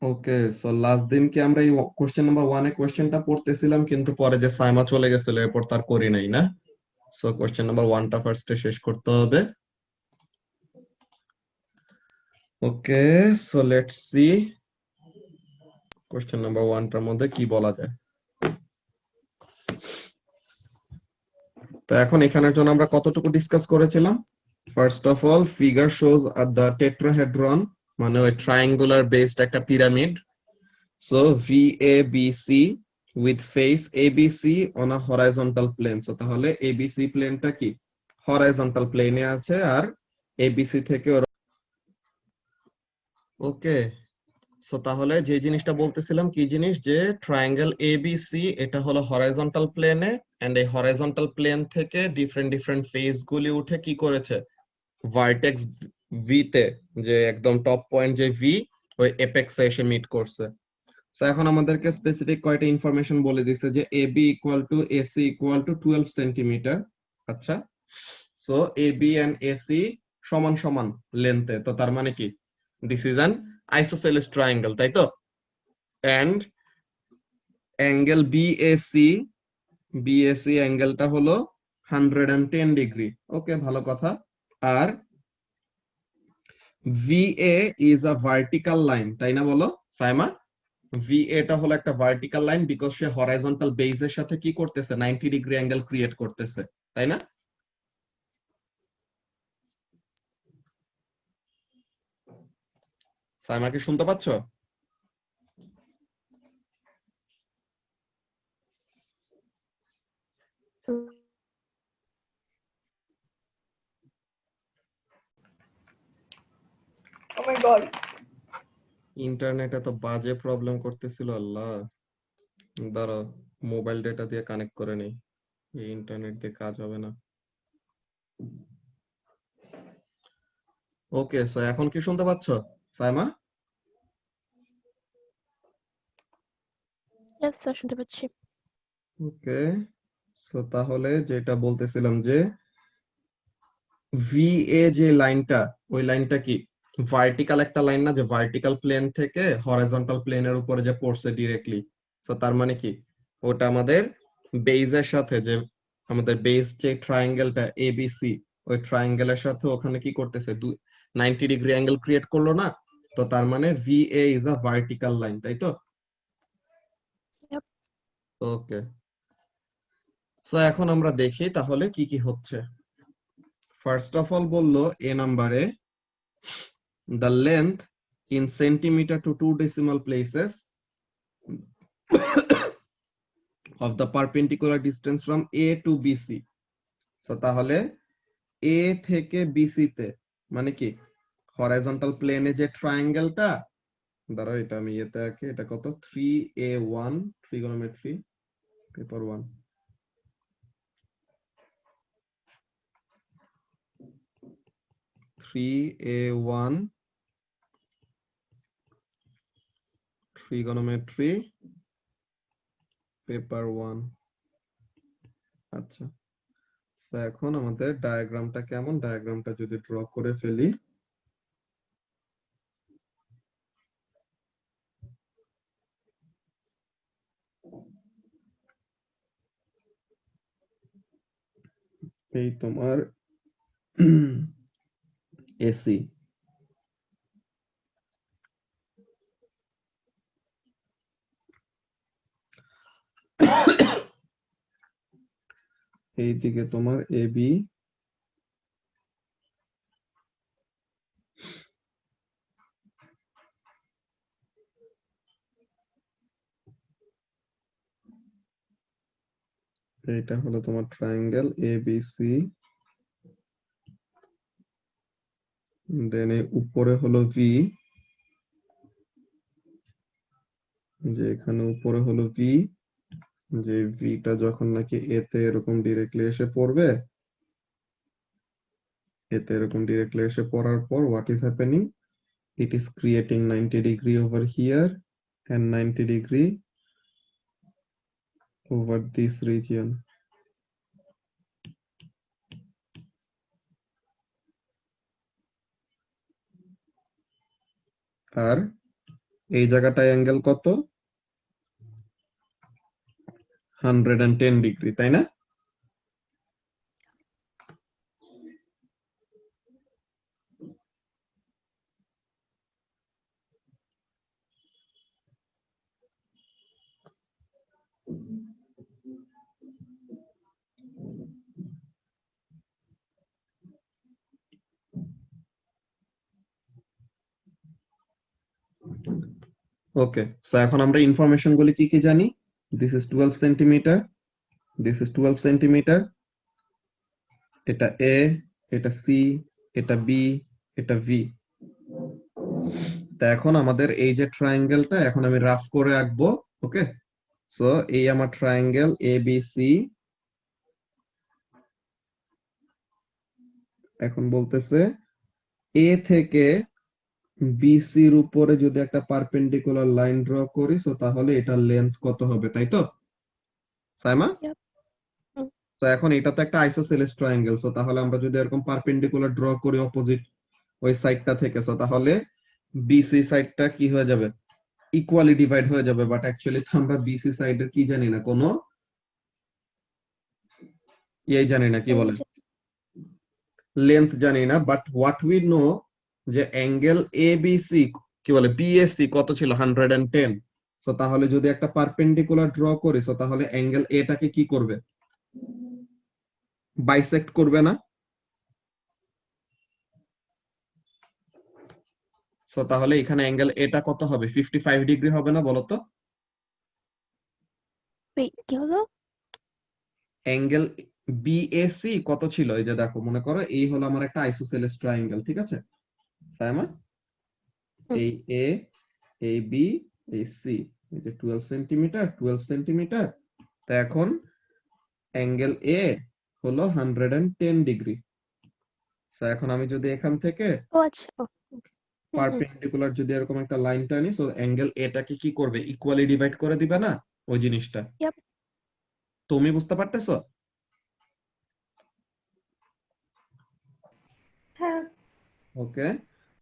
ওকে, so last দিন কি আমরা এই কোশ্চেন নাম্বার 1 এ কোশ্চেনটা পড়তেছিলাম, কিন্তু পরে যে সাইমা চলে গেছিল এরপর তার করি নাই না। সো কোশ্চেন নাম্বার 1টা ফার্স্টে শেষ করতে হবে। Okay, so let's see question number 1টার মধ্যে কি বলা যায়। তো এখন এখানের জন্য আমরা কতটুকু ডিসকাস করেছিলাম? First of all, figure shows the tetrahedron, মানে ওই ট্রায়াঙ্গুলার বেসড একটা pyramid. So VABC with face ABC on a horizontal plane. So তাহলে ABC প্লেনটা কি হরাইজন্টাল প্লেনে আছে, আর ABC থেকে ওকে। সো তাহলে যে জিনিসটা বলতেছিলাম, কি জিনিস, যে ট্রায়াঙ্গেল ABC এটা হলো হরাইজন্টাল প্লেনে, এন্ড এই হরাইজন্টাল প্লেন থেকে ডিফারেন্ট ডিফারেন্ট ফেস গুলি উঠে কি করেছে, ভার্টেক্স ভি তে, যে একদম টপ পয়েন্ট যে ভি, ওই এপেক্সে এসে মিট করছে। তো এখন আমাদেরকে স্পেসিফিক কয়টা ইনফরমেশন বলে দিছে, যে AB equal to AC equal to 12 centimetre. আচ্ছা, সো AB এন্ড AC সমান সমান লেন্থে, তো তার মানে কি দিস ইজ অ্যান আইসোসেলিস ট্রায়াঙ্গেল, তাই তো। এন্ড অ্যাঙ্গেল BAC অ্যাঙ্গেলটা হলো 110 ডিগ্রি। ওকে, ভালো কথা। আর VA is a vertical line, তাই না বলো সাইমা? VA টা হলো একটা vertical line, because say horizontal বেসের সাথে কি করতেছে, 90 ডিগ্রি অ্যাঙ্গেল ক্রিয়েট করতেছে, তাই না? সাইমা কি শুনতে পাচ্ছ? Oh my god. ইন্টারনেট এত বাজে প্রবলেম করতেছিল, আল্লাহ। দাঁড়াও, মোবাইল ডেটা দিয়ে কানেক্ট করে নেই, এই ইন্টারনেট দিয়ে কাজ হবে না। ওকে, সো এখন কি শুনতে পাচ্ছ সাইমা? Yes, স্যার শুনতে পাচ্ছি। ওকে, সো তাহলে যেটা বলতেছিলাম, যে VA যে লাইনটা, ওই লাইনটা কি ভার্টিক্যাল একটা লাইন না, যে ভার্টিক্যাল প্লেন থেকে হরাইজন্টাল প্লেনের উপরে যে পড়ছে ডিরেক্টলি। সো তার মানে কি ওটা আমাদের বেজের সাথে, যে আমাদের বেস যে ট্রায়াঙ্গেলটা ABC, ওই ট্রায়াঙ্গেলের সাথে ওখানে কি করতেছে, 90 ডিগ্রি অ্যাঙ্গেল ক্রিয়েট করলো না। তো তার মানে VA is a vertical line, তাই তো। Yep. ওকে, সো এখন আমরা দেখি তাহলে কি কি হচ্ছে। ফার্স্ট অফ অল বললো এ নাম্বারে, the length in centimeter to 2 decimal places of the perpendicular distance from A to BC. So তাহলে A থেকে BC তে, মানে কি হরাইজন্টাল প্লেনে যে ট্রায়াঙ্গেলটা, দাঁড়াও এটা আমি ইয়েতে আঁকি, এটা কত, 3A1 trigonometry paper 1, 3A1 trigonometry paper 1। আচ্ছা, তো এখন আমাদের ডায়াগ্রামটা কেমন, ডায়াগ্রামটা যদি ড্র করে ফেলি। এই তোমার এসি, এইদিকে তোমার এবি, এটা হলো তোমার ট্রায়াঙ্গেল এবিসি, দেন উপরে হলো ভি, যে এখানে উপরে হলো ভি, যে ভিটা যখন নাকি এতে এরকম ডিরেক্টলি এসে পড়বে, এতে এরকম ডিরেক্টলি এসে পড়ার পর what is happening, it is creating 90 degree over here and 90 degree over this region. আর এই জায়গাটায় অ্যাঙ্গেল কত? 110 ডিগ্রি, তাই না? ওকে, সো এখন আমরা ইনফরমেশন গুলি কি কি জানি? This is 12 centimetre, this is 12 centimetre, এটা এ, এটা সি, এটা বি, এটা ভি। তা এখন আমাদের এই যে ট্রায়াঙ্গেলটা এখন আমি রাফ করে আঁকবো। ওকে, সো এই আমার ট্রায়াঙ্গেল এ বি সি। এখন বলতেছে এ থেকে বিসির উপরে যদি একটা পারপেন্ডিকুলার লাইন ড্র করি, সো তাহলে এটার লেন্থ কত হবে, তাই তো সাইমা? Yep. Mm. তো এখন এটা তো একটা আইসোসেলেস ট্রায়াঙ্গেল, সো তাহলে আমরা যদি এরকম পারপেন্ডিকুলার ড্র করি অপোজিট ওই সাইডটা থেকে, সো তাহলে বিসি সাইডটা কি হয়ে যাবে? ইকুয়ালি ডিভাইড হয়ে যাবে। বাট অ্যাকচুয়ালি তো আমরা বিসি সাইডের কি জানি না, কোনো ইয়ে জানি না, কি বলে, লেন্থ জানি না। বাট হোয়াট উই নো যে অ্যাঙ্গেল এ বি সি কি বলে বিএসসি কত ছিল? 110। সো তাহলে যদি একটা পারপেন্ডিকুলার ড্র করি, সো তাহলে অ্যাঙ্গেল এটাকে কি করবে? বাইসেক্ট করবে না? সো তাহলে এখানে অ্যাঙ্গেল এটা কত হবে? 55 ডিগ্রি হবে না, বলো তো? Wait, কি হলো? অ্যাঙ্গেল বিএসি কত ছিল? এই যে দেখো, মনে করো এই হলো আমার একটা আইসোসেলেস ট্রায়াঙ্গেল, ঠিক আছে সাইমা? হুম। এই এ, এই বি, এই সি, এই যে 12 সেন্টিমিটার 12 সেন্টিমিটার। তা এখন অ্যাঙ্গেল এ হলো 110 ডিগ্রি। সো এখন আমি যদি এখান থেকে ও আচ্ছা, ও ওকে। হুম হুম। পারপেন্ডিকুলার যদি এরকম একটা লাইন টানি, সো অ্যাঙ্গেল এটাকে কি করবে? ইকুয়ালি ডিভাইড করে দিবে না ওই জিনিসটা? Yep. তুমি বুঝতে পারতেছো? হ্যাঁ। ওকে,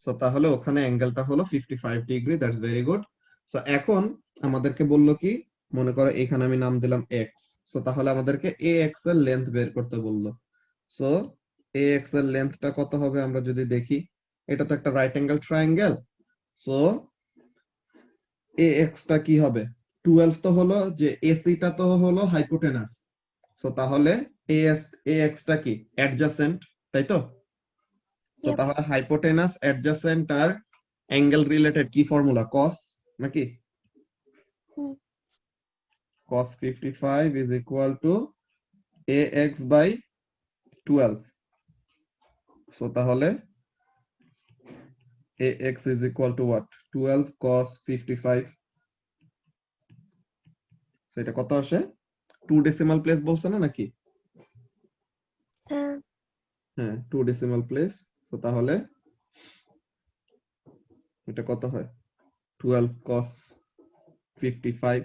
সো তাহলে ওখানে অ্যাঙ্গেলটা হলো 55 degree, that's very good. So এখন আমাদেরকে বললো কি, মনে করো এখানে আমি নাম দিলাম এক্স। সো তাহলে আমাদেরকে এ এক্স এর লেন্থ বের করতে বললো। সো এ এক্স এর লেন্থটা কত হবে আমরা যদি দেখি, এটা তো একটা রাইট অ্যাঙ্গেল ট্রায়াঙ্গেল। সো এ এক্স টা কি হবে? 12 তো হলো, যে এসি টা তো হলো হাইপোটেনাস। সো তাহলে এ এক্স টা কি? অ্যাডজাসেন্ট, তাই তো? So Yep. তাহলে হাইপোটেনাস অ্যাডজাসেন্ট আর অ্যাঙ্গেল রিলেটেড কি ফর্মুলা? কস নাকি? হুম। cos 55 is equal to ax by 12। So তাহলে ax is equal to what? 12 cos 55। So এটা কত আসে? 2 ডেসিমাল প্লেস বলছে না নাকি? হ্যাঁ। হ্যাঁ, 2 ডেসিমাল প্লেস। সো তাহলে এটা কত হয়? 12 cos 55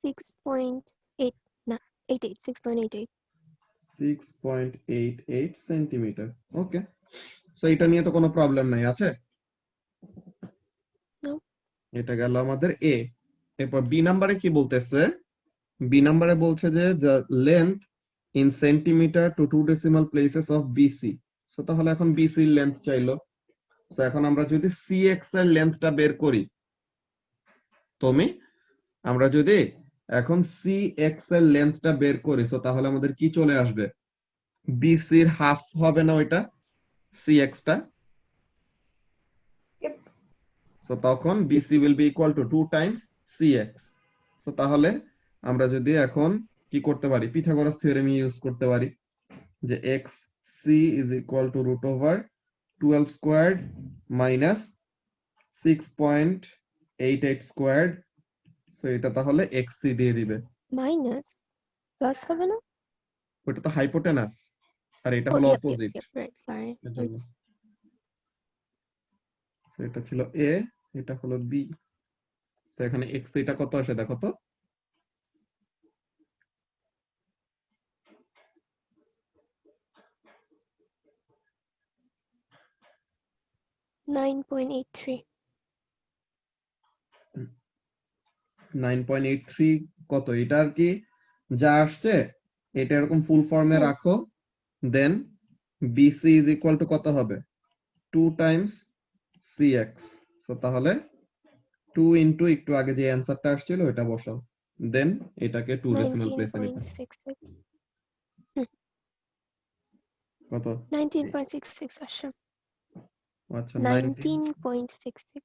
6.8 না 88 6.88 6.88 সেন্টিমিটার। ওকে, সো এটা নিয়ে তো কোনো প্রবলেম নাই, আছে? নো। এটা গেল আমাদের এ। এরপর বি নাম্বারে কি বলতেছে? বি নাম্বারে বলছে যে the length in centimeter to 2 decimal places of BC। So তাহলে এখন BC এর লেন্থ চাইলো। সো এখন আমরা যদি CX এর লেন্থটা বের করি, তুমি আমরা যদি এখন CX এর লেন্থটা বের করি, সো তাহলে আমাদের কি চলে আসবে? BC এর হাফ হবে না ওইটা, CX টা? Yep. সো তখন BC will be equal to 2 times CX। So তাহলে আমরা যদি এখন কি করতে পারি, পিথাগোরাস থিওরেম ইউজ করতে পারি, যে x c is equal to root over 12 squared minus 6.88 squared. So এটা তাহলে এক্স সি দিয়ে দিবে। মাইনাস প্লাস হবে না? ওটা তো হাইপোটেনাস আর এটা ও হলো ইয়েপ ইয়েপ অপোজিট, ইয়েপ রাইট সরি। এর জন্য। সো এটা ছিল এ, এটা হলো বি। সো এখানে এক্স এটা কত আসে দেখো তো? 9.83 9.83 কত, এটা আর কি যা আসছে এটা এরকম ফুল ফর্মে হুম। রাখো, দেন বিসি ইজ ইকুয়াল টু কত হবে 2 টাইমস সিএক্স। সো তাহলে 2 ইনটু একটু আগে যে অ্যানসারটা আসছিল ওটা বসাও, দেন এটাকে 2 ডেসিমাল প্লেসে লিখো। 19.66 কত? 19.66 আসছে। আচ্ছা 19.66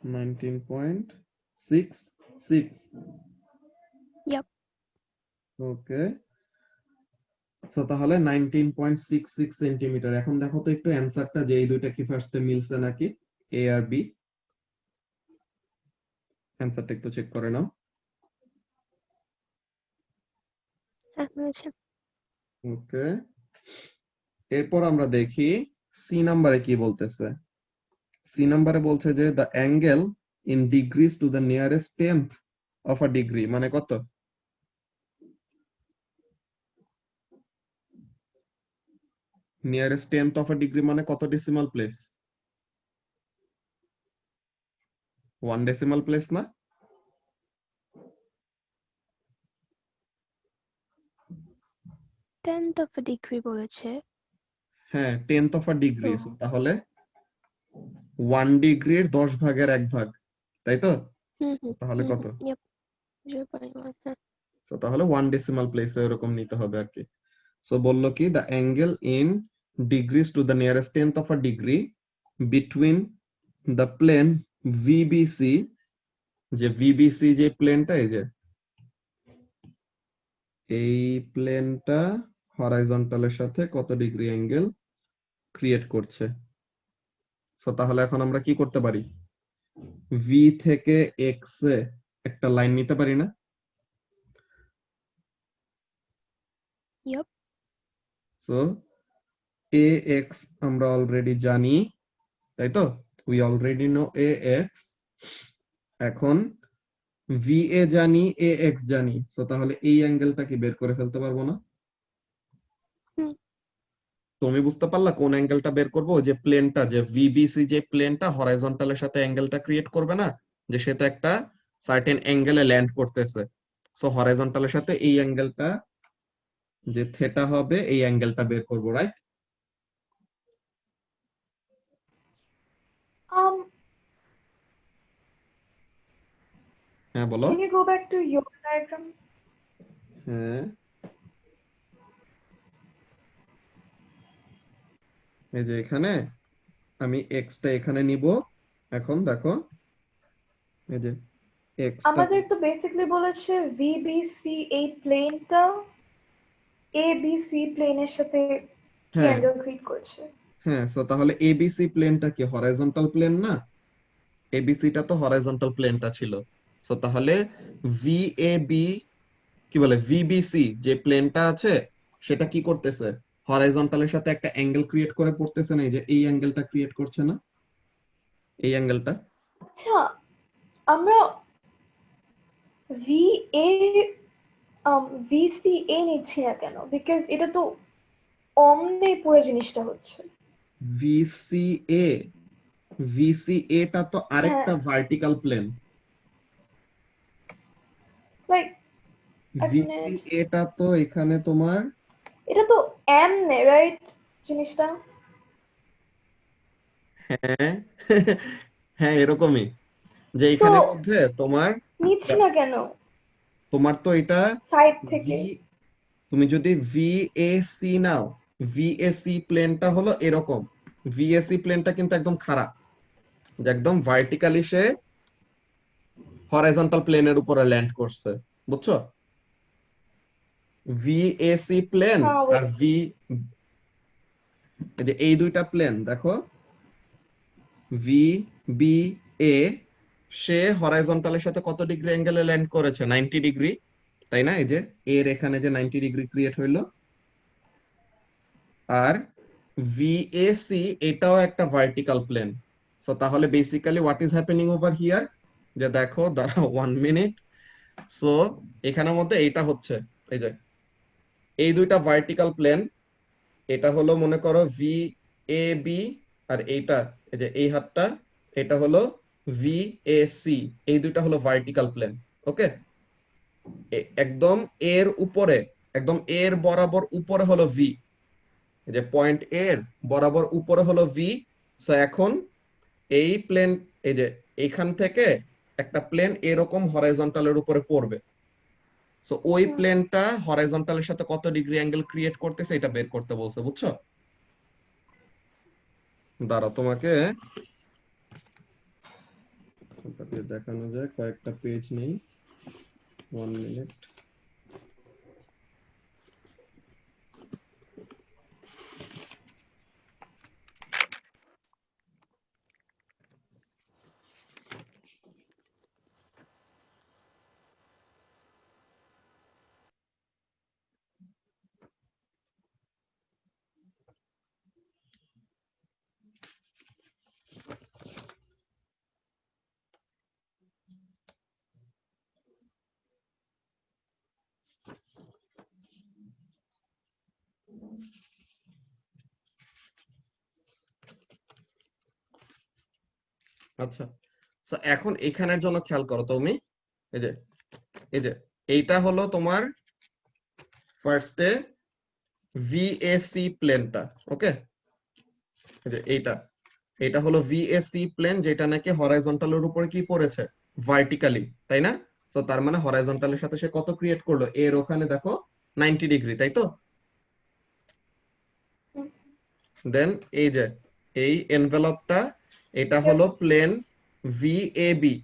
19.66। Yep. ওকে, সো তাহলে 19.66 সেন্টিমিটার। এখন দেখো তো একটু অ্যানসারটা যে এই দুইটা কি ফার্স্টে মিলছে নাকি, এ আর বি। অ্যানসারটা একটু চেক করে নাও। মিলেছে। ওকে, এরপর আমরা দেখি সি নাম্বারে কি বলতেছে। সি নাম্বারে বলছে যে the angle in degrees to the nearest 10th of a degree, মানে কত? Nearest 10th of a degree মানে কত ডেসিমাল প্লেস? 1 ডেসিমাল প্লেস না? Tenth of a degree বলেছে। হ্যাঁ, 10th অফ আ ডিগ্রি, তো তাহলে 1 ডিগ্রির 10 ভাগের 1 ভাগ, তাই তো? তাহলে কত? Yep. 0.1 হ্যাঁ। তো তাহলে 1 ডেসিমাল প্লেসে এরকম নিতে হবে আর কি। সো বললো কি the angle in degrees to the nearest 10th of a degree between the plane VBC, যে ভিবিসি যে প্লেনটা, এই যে এই প্লেনটা হরাইজন্টালের সাথে কত ডিগ্রি অ্যাঙ্গেল ক্রিয়েট করছে। সো তাহলে এখন আমরা কি করতে পারি, ভি থেকে এক্স এ একটা লাইন নিতে পারি না? Yep. সো এ এক্স আমরা অলরেডি জানি, তাই তো? We already no A x. এখন ভি এ জানি, এ এক্স জানি, সো তাহলে এই অ্যাঙ্গেলটা কি বের করে ফেলতে পারবো না? হুম। তুমি বুঝতে পারলা কোন অ্যাঙ্গেলটা বের করবো? যে প্লেনটা, যে ভিবিসি যে প্লেনটা হরাইজন্টালের সাথে অ্যাঙ্গেলটা ক্রিয়েট করবে না, যে সে তো একটা সার্টেন অ্যাঙ্গেলে ল্যান্ড করতেছে। সো হরাইজন্টালের সাথে এই অ্যাঙ্গেলটা যে থেটা হবে, এই অ্যাঙ্গেলটা বের করবো, রাইট? Um, হ্যাঁ বলো। can you go back to your diagram? হ্যাঁ, এই যে এখানে আমি এক্সটা এখানে নিব। এখন দেখো এই যে এক্সটা, আমাদের তো বেসিক্যালি বলেছে ভিবিসি এই প্লেনটা এবিসি প্লেনের সাথে কি হ্যাঁ অ্যাঙ্গেল ক্রিয়েট করছে। হ্যাঁ, সো তাহলে এবিসি প্লেনটা কি হরাইজন্টাল প্লেন না? এবিসিটা তো হরাইজন্টাল প্লেনটা ছিল। সো তাহলে ভিএবি কি বলে, ভিবিসি যে প্লেনটা আছে সেটা কি করতেছে, হরাইজন্টালের সাথে একটা অ্যাঙ্গেল ক্রিয়েট করে পড়তেছে না, এই যে এই অ্যাঙ্গেলটা ক্রিয়েট করছে না, এই অ্যাঙ্গেলটা। আচ্ছা, আমরা ভি এ ভিসি এ নিচ্ছি না কেন? বিকজ এটা তো অমনে পুরো জিনিসটা হচ্ছে। ভিসিএ, ভিসিএ টা তো হ্যাঁ, আরেকটা ভার্টিক্যাল প্লেন। লাইক এক মিনিট, ভিসিএ টা তো এখানে তোমার, এটা তো এমনে রাইট জিনিসটা। হ্যাঁ হ্যাঁ এরকমই, যে সো এখানের মধ্যে তোমার, নিচ্ছি না কেন তোমার তো এটা সাইড ভি, থেকে? তুমি যদি ভিএসি নাও, ভিএসি প্লেনটা হলো এরকম, ভিএসি প্লেনটা কিন্তু একদম খাড়া, যে একদম ভার্টিক্যালি সে হরাইজন্টাল প্লেনের উপরে ল্যান্ড করছে, বুঝছো? ভিএসি প্লেন হ্যাঁ আর ওয়েট, যে এই দুইটা প্লেন দেখো, ভি বি এ, সে হরাইজন্টালের সাথে কত ডিগ্রি অ্যাঙ্গেলে ল্যান্ড করেছে, 90 ডিগ্রি, তাই না? এই যে এর এখানে যে 90 ডিগ্রি ক্রিয়েট হইলো। আর ভিএসি এটাও একটা ভার্টিক্যাল প্লেন। সো তাহলে basically what is happening over here, যে দেখো দাঁড়াও 1 মিনিট। সো এখানের মধ্যে এইটা হচ্ছে, এই যে এই দুইটা ভার্টিক্যাল প্লেন, এটা হলো মনে করো ভি এ বি, আর এইটা এই যে এই হাতটা এটা হলো VAC এই দুইটা হলো ভার্টিক্যাল প্লেন। ওকে, একদম এর উপরে, একদম এর বরাবর উপরে হলো ভি, যে পয়েন্ট এর বরাবর উপরে হলো ভি। সো এখন এই প্লেন, এই যে এইখান থেকে একটা প্লেন এরকম হরাইজন্টালের উপরে পড়বে। সো ওই হুম। প্লেনটা হরাইজন্টালের সাথে কত ডিগ্রি অ্যাঙ্গেল ক্রিয়েট করতেছে এটা বের করতে বলছে, বুঝছো? দাঁড়া, তোমাকে দেখানো যায়, কয়েকটা পেজ নেই। 1 মিনিট। আচ্ছা, তো এখন এখানের জন্য খেয়াল করো তুমি, এই যে এই যে এইটা হলো তোমার ফার্স্টে ভিএসি প্লেনটা। ওকে, এই যে এইটা, এটা হলো ভিএসি প্লেন, যেটা নাকি হরাইজন্টালের উপরে কি পড়েছে, ভার্টিক্যালি, তাই না? তো তার মানে হরাইজন্টালের সাথে সে কত ক্রিয়েট করলো, এর ওখানে দেখো 90 ডিগ্রি, তাই তো? হুম। দেন এই যে এই এনভেলপটা, এটা Yep. হলো প্লেন ভিএবি।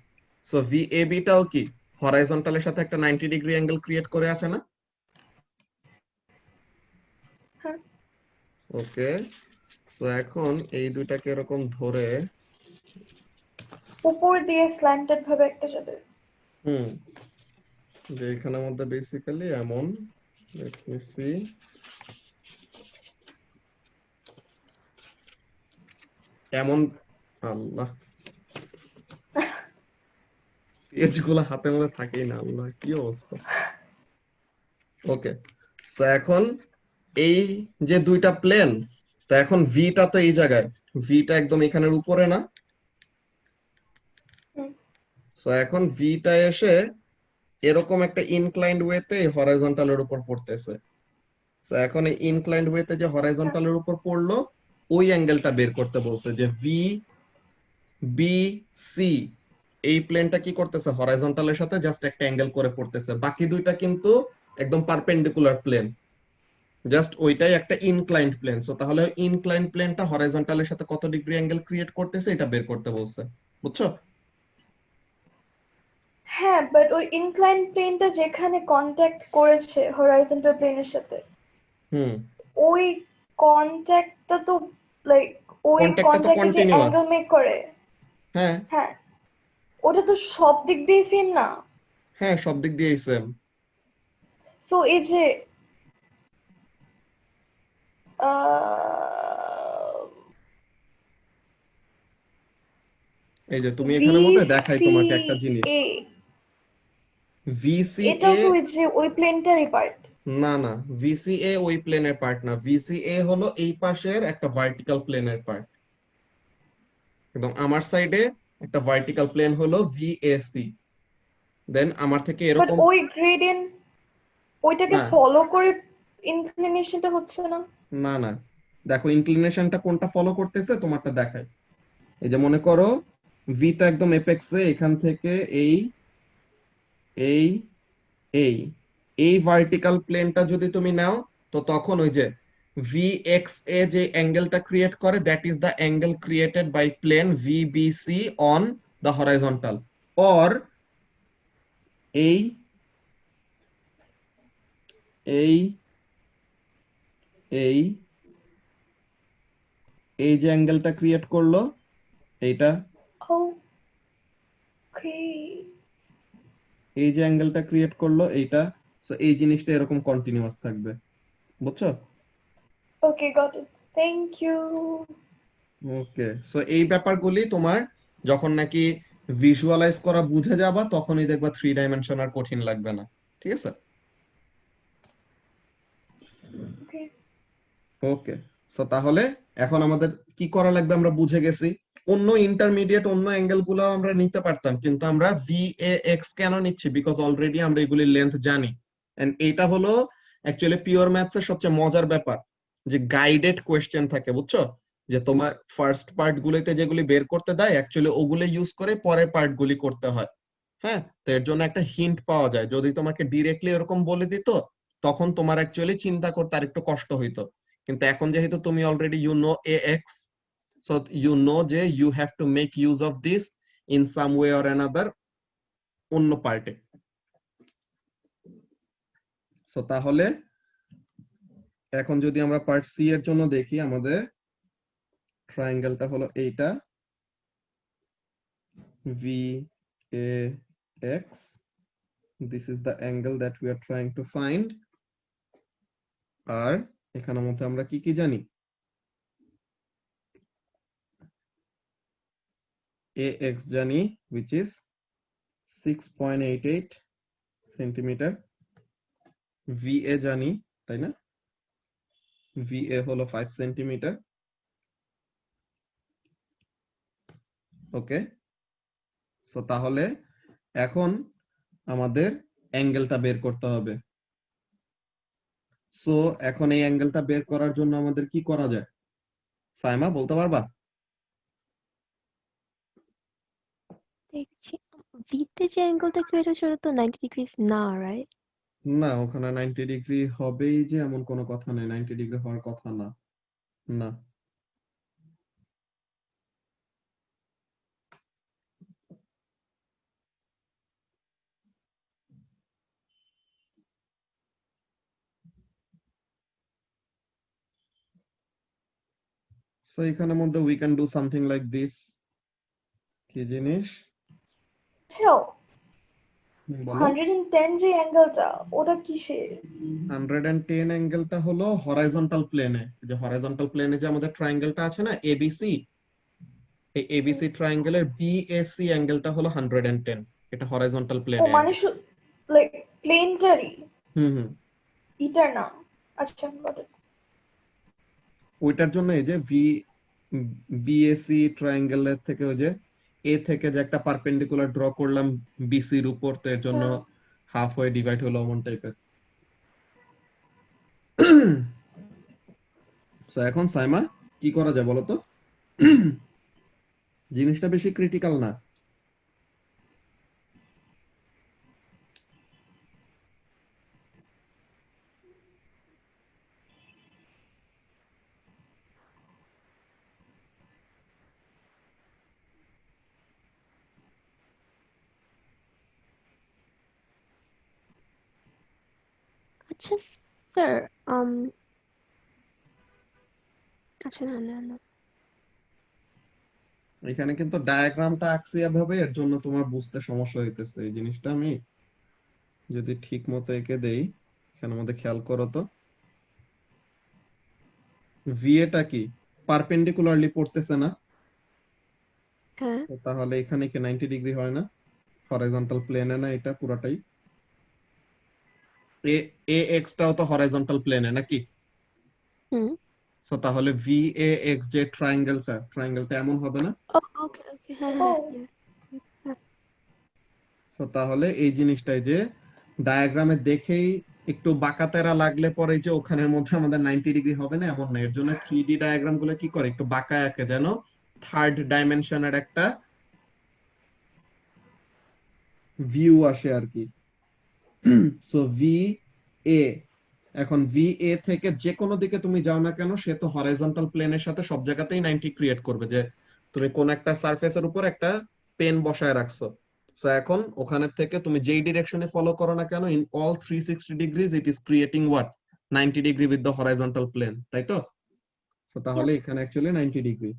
সো ভিএবি টাও কি হরাইজন্টালের সাথে একটা 90 ডিগ্রি অ্যাঙ্গেল ক্রিয়েট করে আছে না? হ্যাঁ। ওকে, সো এখন এই দুইটাকে এরকম ধরে, উপর দিয়ে স্ল্যান্টেড ভাবে একটা যাবে। হুম, যে এখানের মধ্যে বেসিক্যালি এমন, লেট মি সি, এমন, আল্লাহ, পেজ গুলো হাতের মধ্যে থাকেই না, আল্লাহ কি অবস্থা। ওকে, সো এখন এই যে দুইটা প্লেন, তো এখন ভিটা তো এই জায়গায়, ভিটা একদম এখানের উপরে না? হুম। সো এখন ভিটা এসে এরকম একটা ইনক্লাইন্ড ওয়েতে হরাইজন্টালের উপর পড়তেছে। সো এখন এই ইনক্লাইন্ড ওয়েতে যে হরাইজন্টালের উপর পড়লো, ওই অ্যাঙ্গেলটা বের করতে বলছে, যে ভি বি সি এই প্লেনটা কি করতেছে, হরাইজন্টালের সাথে জাস্ট একটা অ্যাঙ্গেল করে পড়তেছে, বাকি দুইটা কিন্তু একদম পারপেন্ডিকুলার প্লেন, জাস্ট ওইটাই একটা ইনক্লাইন্ড প্লেন। সো তাহলে ইনক্লাইন্ড প্লেনটা হরাইজন্টালের সাথে কত ডিগ্রি অ্যাঙ্গেল ক্রিয়েট করতেছে এটা বের করতে বলছে, বুঝছো? হ্যাঁ, বাট ওই ইনক্লাইন প্লেনটা যেখানে কন্ট্যাক্ট করেছে হরাইজন্টাল প্লেনের সাথে, হুম, ওই কন্ট্যাক্টটা তো লাইক ওই কন্ট্যাক্টটা তো কন্ট্যাক্টে যে কন্টিনিউয়াস। অ্যাঙ্গেল মেক করে, হ্যাঁ, হ্যাঁ, ওটা তো সব দিক দিয়ে সেম না। হ্যাঁ, সব দিক দিয়েই সেম। সো এই যে আহ, এই যে তুমি এখানের মধ্যে দেখাই তোমাকে একটা জিনিস, VCA এটাও ভিসিএ, তো ওই যে ওই প্লেনটারই পার্ট। না না, ভিসিএ ওই প্লেনের পার্ট না, ভিসিএ হলো এই পাশের একটা ভার্টিক্যাল প্লেনের পার্ট। একদম আমার সাইডে একটা ভার্টিক্যাল প্লেন হলো ভিএসি, দেন আমার থেকে বাট এরকম, ওই গ্রেডিয়েন্ট ওইটাকে না ফলো করে ইনক্লিনেশনটা হচ্ছে না। না না, দেখো ইনক্লিনেশনটা কোনটা ফলো করতেছে তোমারটা দেখায়। এই যে মনে করো ভি তো একদম এপেক্সে, এখান থেকে এই এই এই এই ভার্টিক্যাল প্লেনটা যদি তুমি নাও, তো তখন ওই যে VXA যে অ্যাঙ্গেলটা ক্রিয়েট করে, that is the angle created by plane VBC on the horizontal. Or এই এই এই এই যে অ্যাঙ্গেলটা ক্রিয়েট করলো, এইটা, ওকে, এই যে অ্যাঙ্গেলটা ক্রিয়েট করলো এইটা, সো এই জিনিসটা এরকম কন্টিনিউয়াস থাকবে, বুঝছো? Okay, got it, thank you. Okay, so এই ব্যাপারগুলি তোমার যখন নাকি ভিজুয়ালাইজ করা বুঝে যাবা, তখনই দেখবা 3 ডাইমেনশন আর কঠিন লাগবে না, ঠিক আছে? ওকে। ওকে, সো তাহলে এখন আমাদের কি করা লাগবে আমরা বুঝে গেছি। অন্য ইন্টারমিডিয়েট অন্য অ্যাঙ্গেল গুলো আমরা নিতে পারতাম, কিন্তু আমরা VAX কেন নিচ্ছি? বিকজ অলরেডি আমরা এগুলির লেন্থ জানি। এন্ড এটা হলো অ্যাকচুয়ালি পিওর ম্যাথস এর সবচেয়ে মজার ব্যাপার, যে গাইডেড কোয়েশ্চেন থাকে, বুঝছো? যে তোমার ফার্স্ট পার্ট গুলিতে যেগুলি বের করতে দেয় অ্যাকচুয়ালি ওগুলো ইউজ করে পরের পার্ট গুলি করতে হয়। হ্যাঁ, তো এর জন্য একটা হিন্ট পাওয়া যায়। যদি তোমাকে ডিরেক্টলি এরকম বলে দিত তখন তোমার অ্যাকচুয়ালি চিন্তা করতে আর একটু কষ্ট হইতো। কিন্তু এখন যেহেতু তুমি already you know AX, so you know যে you have to make use of this in some way or another অন্য পার্টে। সো তাহলে এখন যদি আমরা পার্ট সি এর জন্য দেখি, আমাদের ট্রায়াঙ্গেলটা হলো এইটা VAX, this is the angle that we are trying to find। আর এখানের মধ্যে আমরা কি কি জানি? AX জানি, which is 6.88 সেন্টিমিটার। VA জানি, তাই না? VA হলো 5 সেন্টিমিটার। ওকে, সো তাহলে এখন আমাদের অ্যাঙ্গেলটা বের করতে হবে। সো এখন এই অ্যাঙ্গেলটা বের করার জন্য আমাদের কি করা যায়? সাইমা বলতে পারবা? দেখছি ভিতে যে অ্যাঙ্গেলটা ক্রিয়েট হচ্ছে ওটা তো 90 ডিগ্রিজ না, রাইট? না, ওখানে 90 ডিগ্রি হবেই যে এমন কোনো কথা নেই, 90 ডিগ্রি হওয়ার কথা না। না, সো এখানের মধ্যে we can do something like this. কি জিনিস? আচ্ছা, বলো। 110 যে অ্যাঙ্গেলটা ওটা কিসের? 110 অ্যাঙ্গেলটা হলো হরাইজন্টাল প্লেনে। যে হরাইজন্টাল প্লেনে যে আমাদের ট্রায়াঙ্গেলটা আছে না ABC, এই ABC ট্রায়াঙ্গেলের BAC অ্যাঙ্গেলটা হলো 110। এটা হরাইজন্টাল ও প্লেনে মানে অ্যাঙ্গেল। লাইক প্লেনটারই, হুম হুম। ইটার না? আচ্ছা got it. ওইটার জন্য এই যে BAC ট্রায়াঙ্গেলের থেকে ওই যে এ থেকে যে একটা পারপেন্ডিকুলার ড্র করলাম BC এর উপর, তো এর জন্য হ্যাঁ। হাফ হয়ে ডিভাইড হলো অমন টাইপের। সো এখন সাইমা কি করা যায় বলো তো? জিনিসটা বেশি ক্রিটিক্যাল না। আচ্ছা স্যার, আচ্ছা না না না এখানে কিন্তু ডায়াগ্রামটা আঁকছি এভাবে, এর জন্য তোমার বুঝতে সমস্যা হইতেছে। এই জিনিসটা আমি যদি ঠিক মতো এঁকে দেই, এখানের মধ্যে খেয়াল করো তো, ভিএটা কি পারপেন্ডিকুলারলি পড়তেছে না? হ্যাঁ তো তাহলে এখানে কি 90 ডিগ্রি হয় না? হরাইজন্টাল প্লেনে না এটা পুরাটাই? এ এক্সটাও তো হরাইজন্টাল প্লেনে নাকি? হুম সো তাহলে VAX যে ট্রায়াঙ্গেলটা এমন হবে না? ওকে ওকে হ্যাঁ ও হ্যাঁ হ্যাঁ হ্যাঁ। সো তাহলে এই জিনিসটাই যে ডায়াগ্রামে দেখেই একটু বাঁকাতেরা লাগলে পরে যে ওখানের মধ্যে আমাদের 90 ডিগ্রি হবে না এমন না। এর জন্য 3D ডায়াগ্রাম গুলো কি করে একটু বাঁকা আঁকে, যেন থার্ড ডাইমেনশনের একটা ভিউ আসে আর কি। সো VA, এখন VA থেকে যে কোনো দিকে তুমি যাও না কেন সে তো হরাইজন্টাল প্লেনের সাথে সব জায়গাতেই 90 ক্রিয়েট করবে। যে তুমি কোন একটা সারফেসের উপর একটা পেন বসায় রাখছো, সো এখন ওখানে থেকে তুমি যেই ডিরেকশনে ফলো করো না কেন, in all 360 degrees it is creating what, 90 degree with the horizontal plane, তাই তো? সো তাহলে Yep. এখানে actually 90 degree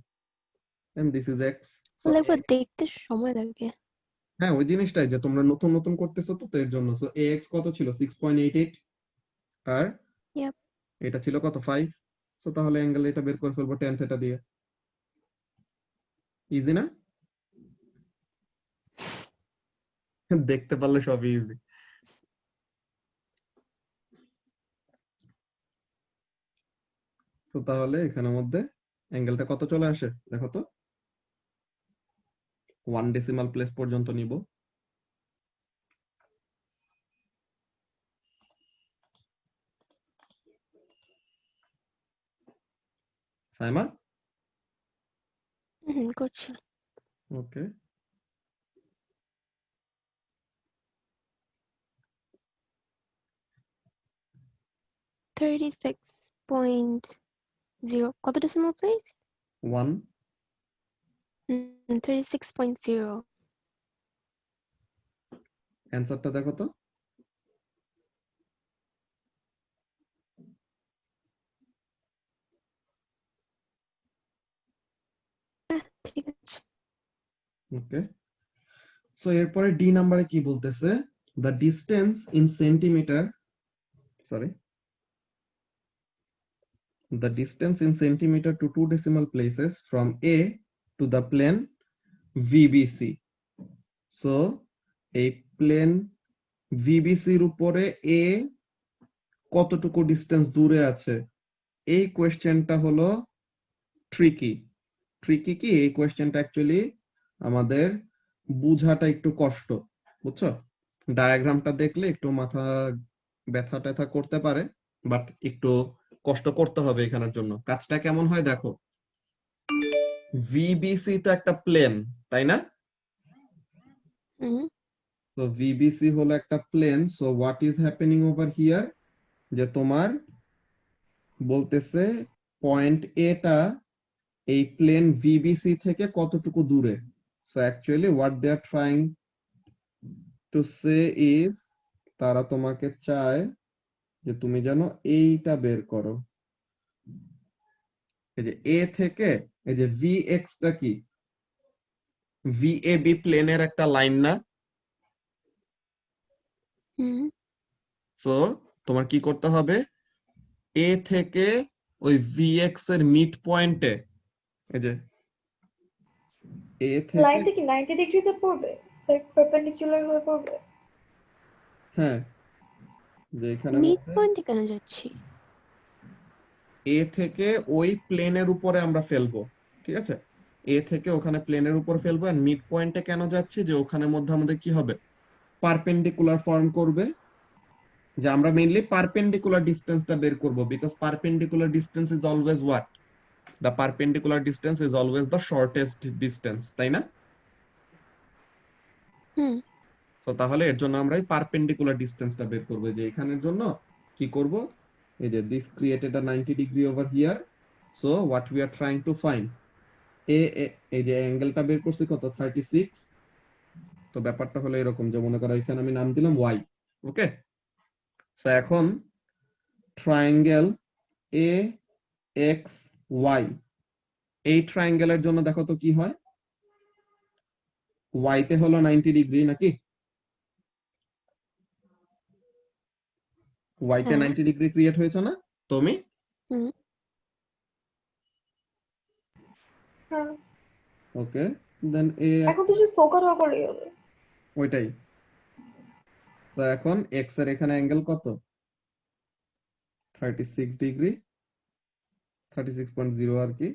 and this is X। So তাহলে একবার দেখতে সময় লাগে। হ্যাঁ, ওই জিনিসটাই যে তোমরা নতুন নতুন করতেছো তো এর জন্য। সো AX কত ছিল? 6.88, আর Yep. এটা ছিল কত? 5। সো তাহলে অ্যাঙ্গেল এটা বের করে ফেলবো tan থিটা দিয়ে। ইজি না? দেখতে পারলে সবই ইজি। তো তাহলে এখানের মধ্যে অ্যাঙ্গেলটা কত চলে আসে দেখো তো? 1 ডেসিমাল প্লেস পর্যন্ত নিব। সাইমা, করছি। ওকে, কত ডেসিমাল প্লেস? 1। 36.0। অ্যানসারটা দেখো তো। ঠিক আছে। ওকে, সো এরপরে ডি নাম্বারে কি বলতেছে, the distance in centimetre, sorry, the distance in centimeter to 2 decimal places from A to the plane VBC. So এই প্লেন VBC এর উপরে A কতটুকু ডিস্টেন্স দূরে আছে, এই কোয়েশ্চেনটা হলো ট্রিকি। ট্রিকি কি, এই কোয়েশ্চেনটা অ্যাকচুয়ালি আমাদের বুঝাটা একটু কষ্ট, বুঝছো? ডায়াগ্রামটা দেখলে একটু মাথা ব্যথা ট্যাথা করতে পারে, বাট একটু কষ্ট করতে হবে এখানের জন্য। কাজটা কেমন হয় দেখো, ভিবিসি তো একটা প্লেন, তাই না? হুম তো ভিবিসি হলো একটা plane, so what is happening over here, যে তোমার বলতেছে পয়েন্ট এটা এই প্লেন ভিবিসি থেকে কতটুকু দূরে। So actually what they are trying to say is, তারা তোমাকে চায় যে তুমি যেন এইটা বের করো, এই যে এ থেকে, এই যে ভিএক্স টা কি, ভিএবি প্লেনের একটা লাইন না? হুম সো তোমার কি করতে হবে, এ থেকে ওই ভিএক্স এর মিড পয়েন্টে, এই যে এ থেকে, লাইনটা কি 90 ডিগ্রিতে পড়বে, লাইক পারপেন্ডিকুলার হয়ে পড়বে? হ্যাঁ, যে এখানে মিড পয়েন্টে কেন যাচ্ছি? এ থেকে ওই প্লেনের উপরে আমরা ফেলবো, ঠিক আছে? এ থেকে ওখানে প্লেনের উপর ফেলবো, আর মিড পয়েন্টে কেন যাচ্ছি, যে ওখানের মধ্যে আমাদের কি হবে, পারপেন্ডিকুলার ফর্ম করবে, যে আমরা মেইনলি পারপেন্ডিকুলার ডিসটেন্সটা বের করব, because perpendicular distance is always what, the perpendicular distance is always the shortest distance, তাই না? হুম তো তাহলে এর জন্য আমরা এই পারপেন্ডিকুলার ডিসটেন্সটা বের করব, যে এখানের জন্য কি করব, এই যে this created a 90 degree over here, so what we are trying to find, এই যে অ্যাঙ্গেলটা বের করছি কত, 36। তো ব্যাপারটা হলো এরকম, যে মনে করো এখানে আমি নাম দিলাম ওয়াই, ওকে? সো এখন ট্রায়াঙ্গেল এ এক্স ওয়াই, এই ট্রায়াঙ্গেলের জন্য দেখো তো কি হয়, ওয়াই তে হলো 90 ডিগ্রি নাকি, ওয়াই তে হ্যাঁ 90 ডিগ্রি ক্রিয়েট হয়েছে না তুমি? হুম হ্যাঁ, ওকে, দেন এ, এখন তো শুধু ফোকাস করলেই হবে। ওইটাই। তো এখন এক্স এর এখানে অ্যাঙ্গেল কত, 36 ডিগ্রি, 36.0 আর কি,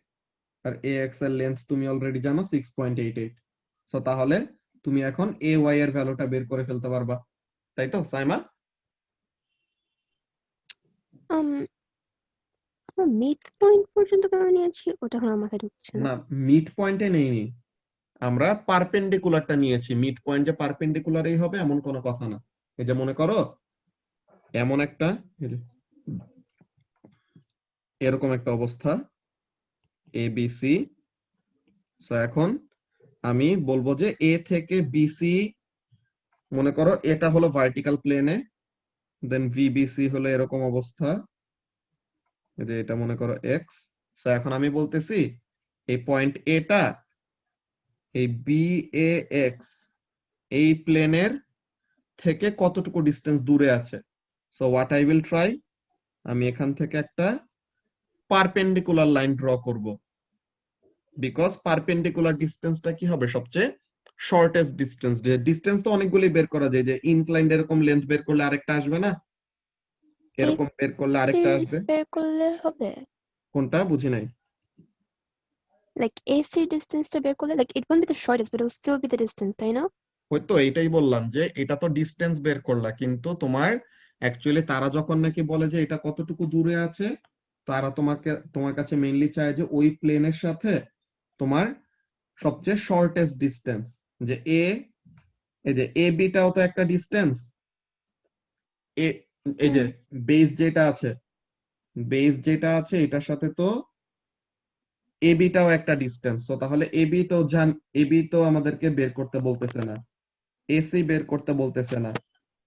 আর এ এক্স এর লেন্থ তুমি অলরেডি জানো 6.88। সো তাহলে তুমি এখন এ ওয়াই এর ভ্যালুটা বের করে ফেলতে পারবা, তাই তো সাইমা? আমরা মিড পয়েন্ট পর্যন্ত কেন নিয়েছি ওটা এখন আমার মাথায় ঢুকছে না। না, মিড পয়েন্টে নেইনি, আমরা পারপেন্ডিকুলারটা নিয়েছি। মিড পয়েন্ট যে পারপেন্ডিকুলারই হবে এমন কোনো কথা না। এই যে মনে করো এমন একটা, এই যে এরকম একটা অবস্থা এ বি সি। সো এখন আমি বলবো যে এ থেকে বিসি, মনে করো এটা হলো ভার্টিক্যাল প্লেনে, দেন ভিবিসি হলো এরকম অবস্থা, এই যে এটা মনে করো এক্স। সো এখন আমি বলতেছি এই পয়েন্ট এটা, এই বি এ এক্স, এই প্লেনের থেকে কতটুকু ডিস্টেন্স দূরে আছে। So what I will try, আমি এখান থেকে একটা পারপেন্ডিকুলার লাইন ড্র করব, বিকজ পারপেন্ডিকুলার ডিসটেন্সটা কি হবে, সবচেয়ে শর্টেস্ট ডিসটেন্স। যে ডিসটেন্স তো অনেকগুলি বের করা যায়, যে ইনক্লাইন্ড এরকম লেন্থ বের করলে আরেকটা আসবে না, এরকম বের করলে আরেকটা সিরিজ আসবে। বের করলে হবে? কোনটা বুঝি নাই? like AC ডিসটেন্সটা বের করলে like it won't be the shortest but it will still be the distance, তাই না? ওই তো এইটাই বললাম যে এটা তো ডিস্টেন্স বের করলা, কিন্তু তোমার অ্যাকচুয়ালি তারা যখন নাকি বলে যে এটা কতটুকু দূরে আছে, তারা তোমার কাছে মেইনলি চায় যে ওই প্লেনের সাথে তোমার সবচেয়ে শর্টেস্ট ডিস্টেন্স, যে এই যে এ বিটাও তো একটা ডিস্টেন্স, এই যে হুম বেস যেটা আছে এটার সাথে তো এ বিটাও একটা ডিস্টেন্স। তো তাহলে এ বি তো আমাদেরকে বের করতে বলতেছে না, এসি বের করতে বলতেছে না,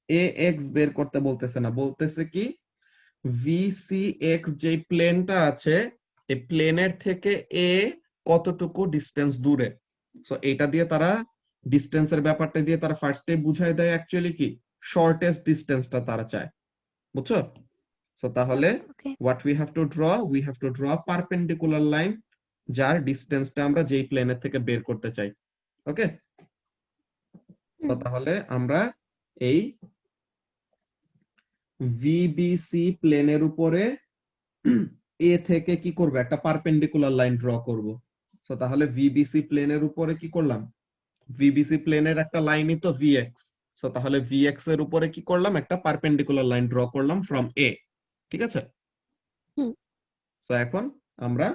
এ এক্স বের করতে বলতেছে না, বলতেছে কি ভিসি এক্স যে প্লেনটা আছে এই প্লেনের থেকে এ কতটুকু ডিস্টেন্স দূরে। সো এটা দিয়ে তারা ডিস্টেন্সের ব্যাপারটা দিয়ে তারা ফার্স্টে বুঝাই দেয় অ্যাকচুয়ালি কি শর্টেস্ট ডিস্টেন্সটা তারা চায়, বুঝছো? সো তাহলে okay what we have to draw perpendicular line যার ডিস্টেন্সটা আমরা যেই প্লেনের থেকে বের করতে চাই। ওকে, তো তাহলে আমরা এই ভিবিসি প্লেনের উপরে এ থেকে কি করব, একটা পারপেন্ডিকুলার লাইন ড্র করব। সো তাহলে ভিবিসি প্লেনের উপরে কি করলাম, ভিবিসি প্লেনের একটা লাইনই তো ভিএক্স। সো তাহলে ভিএক্স এর উপরে কি করলাম, একটা পারপেন্ডিকুলার লাইন ড্র করলাম ফ্রম এ। ঠিক আছে, হুম তো এখন আমরা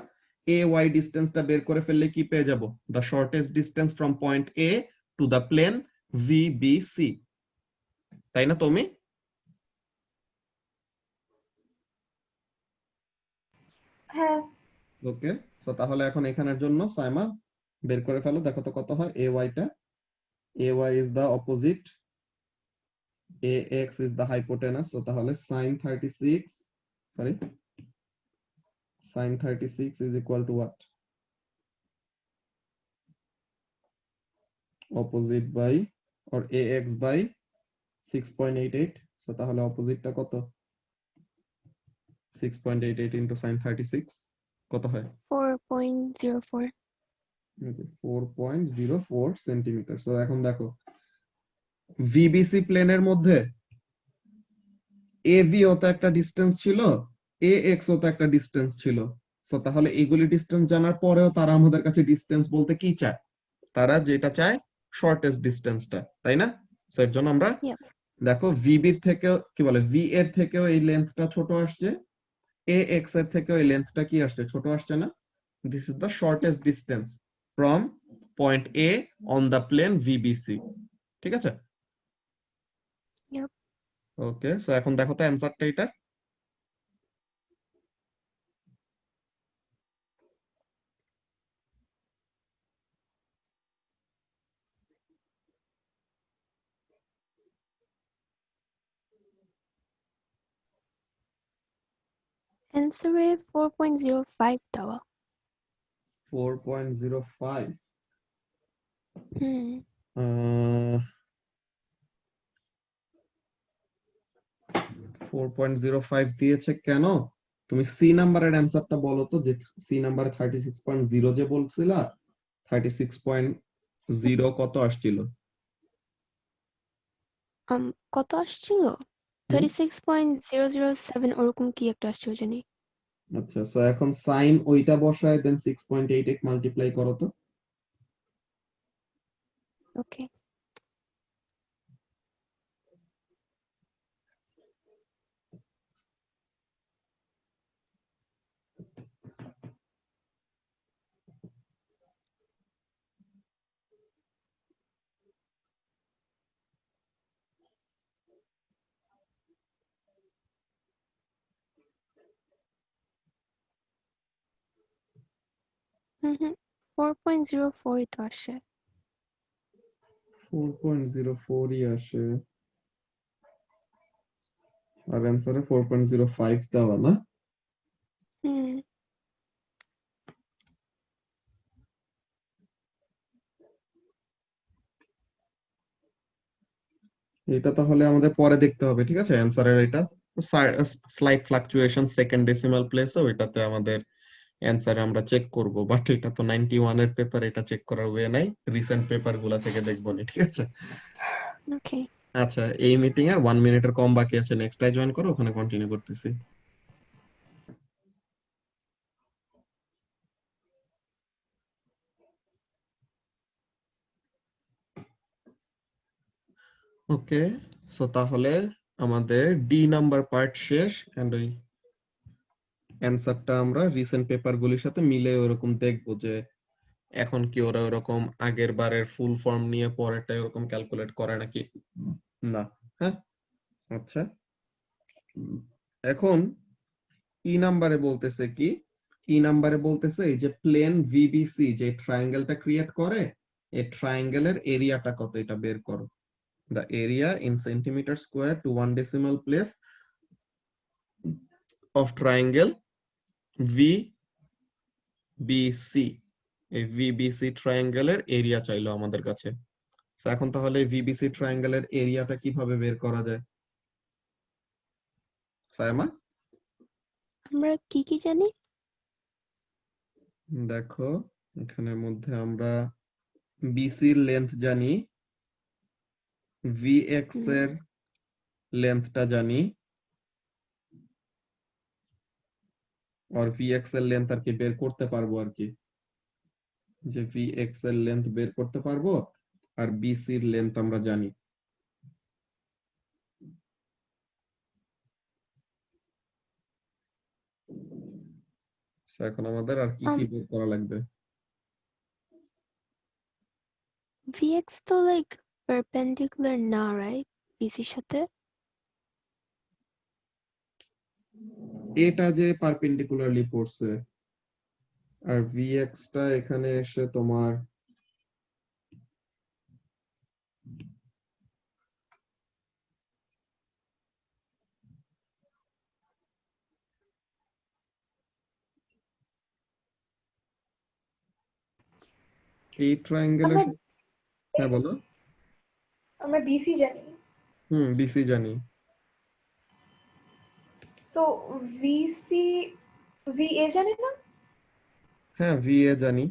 এ ওয়াই ডিস্টেন্সটা বের করে ফেললে কি পেয়ে যাব, the shortest distance from point A to the plane VBC, তাই না তুমি? হ্যাঁ, ওকে, তো তাহলে এখন এখানের জন্য সাইমা বের করে ফেলো, দেখো তো কত হয় এ ওয়াইটা। A Y is the opposite, ax is the hypotenuse, so তাহলে sin 36 is equal to what, opposite by or ax by 6.88, so তাহলে অপোজিটটা কত, 6.88 into sin 36 কত হয়, 4.04 4.04 সেন্টিমিটার। সো এখন দেখো ভিবিসি প্লেনের মধ্যে এবি ও তো একটা ডিস্টেন্স ছিল, এ এক্স ও তো একটা ডিস্টেন্স ছিল। সো তাহলে এগুলি ডিস্টেন্স জানার পরেও তারা আমাদের কাছে ডিস্টেন্স বলতে কি চায়, তারা যেটা চায় শর্টেস্ট ডিস্টেন্সটা, তাই না? সো এর জন্য আমরা yeah দেখো ভিবির থেকেও কি বলে, ভি এর থেকেও এই লেন্থটা ছোট আসছে, এ এক্স এর থেকেও এই লেন্থটা কি আসছে, ছোট আসছে না? This is the shortest distance from point A on the plane VBC. ঠিক আছে, yep ওকে, সো এখন দেখো তো অ্যান্সারটা এটা। অ্যান্সারে 4.05 দেওয়া 4.05, হুম 4.05 দিয়েছে কেন? তুমি সি নাম্বারের অ্যান্সারটা বলো তো, যে সি নাম্বারে 36.0 যে বলছিলা, 36.0 কত আসছিল? কত আসছিল হুম, 36.007 ওরকম কি একটা আসছিল জানি আচ্ছা, সো এখন সাইন ওইটা বসায় দেন 6.88 মাল্টিপ্লাই করো তো। ওকে হুম 4.04 তো আসে 4.04 ই আসে, আর অ্যান্সারে 4.05 দেওয়া না? হুম এটা তাহলে আমাদের পরে দেখতে হবে, ঠিক আছে? অ্যান্সারের এটা স্লাইট ফ্লাকচুয়েশন সেকেন্ড ডেসিমাল প্লেসে, ওইটাতে আমাদের অ্যান্সার আমরা চেক করব, বাট এটা তো 91 এর পেপার, এটা চেক করার ওয়ে নাই, রিসেন্ট পেপার গুলা থেকে দেখবো নি, ঠিক আছে? ওকে আচ্ছা, এই মিটিং এর 1 মিনিটের কম বাকি আছে, নেক্সটটাই জয়েন করো, ওখানে কন্টিনিউ করতেছি। ওকে, সো তাহলে আমাদের ডি নাম্বার পার্ট শেষ, এন্ড ওই অ্যানসারটা আমরা রিসেন্ট পেপারগুলির সাথে মিলে ওরকম দেখবো যে এখন কি ওরা ওরকম আগের বারের ফুল ফর্ম নিয়ে পরেরটা এরকম ক্যালকুলেট করে নাকি না। হ্যাঁ, আচ্ছা। উম, এখন ই নাম্বারে বলতেছে কি, ই নাম্বারে বলতেছে এই যে প্লেন ভিবিসি যে ট্রায়াঙ্গেলটা ক্রিয়েট করে, এই ট্রায়াঙ্গেলের এরিয়াটা কত এটা বের করো। The area in centimetre square to 1 decimal place of triangle VBC. এই ভিবিসি ট্রায়াঙ্গেলের এরিয়া চাইলো আমাদের কাছে। So, এখন তাহলে ভিবিসি ট্রায়াঙ্গেলের এরিয়াটা কিভাবে বের করা যায় সায়মা? আমরা কি কি জানি? দেখো, এখানের মধ্যে আমরা বিসির লেন্থ জানি, ভিএক্স হুম, এর লেন্থটা জানি, আর ভিএক্স এর লেন্থ আর কি বের করতে পারবো আর কি, যে ভিএক্স এর লেন্থ বের করতে পারবো, আর বিসির লেন্থ আমরা জানি। So, এখন আমাদের আর কি আম কি বের করা লাগবে? VX তো লাইক পারপেন্ডিকুলার না, রাইট? BC সাথে। এটা যে পারপেন্ডিকুলারলি পড়ছে, আর ভিএক্স টা এখানে এসে তোমার এই ট্রায়াঙ্গেলের, আমরা হ্যাঁ বলো। আমরা বিসি জানি, বিসি জানি। সো ভিসি ভিএ জানি না। হ্যাঁ, ভিএ জানি।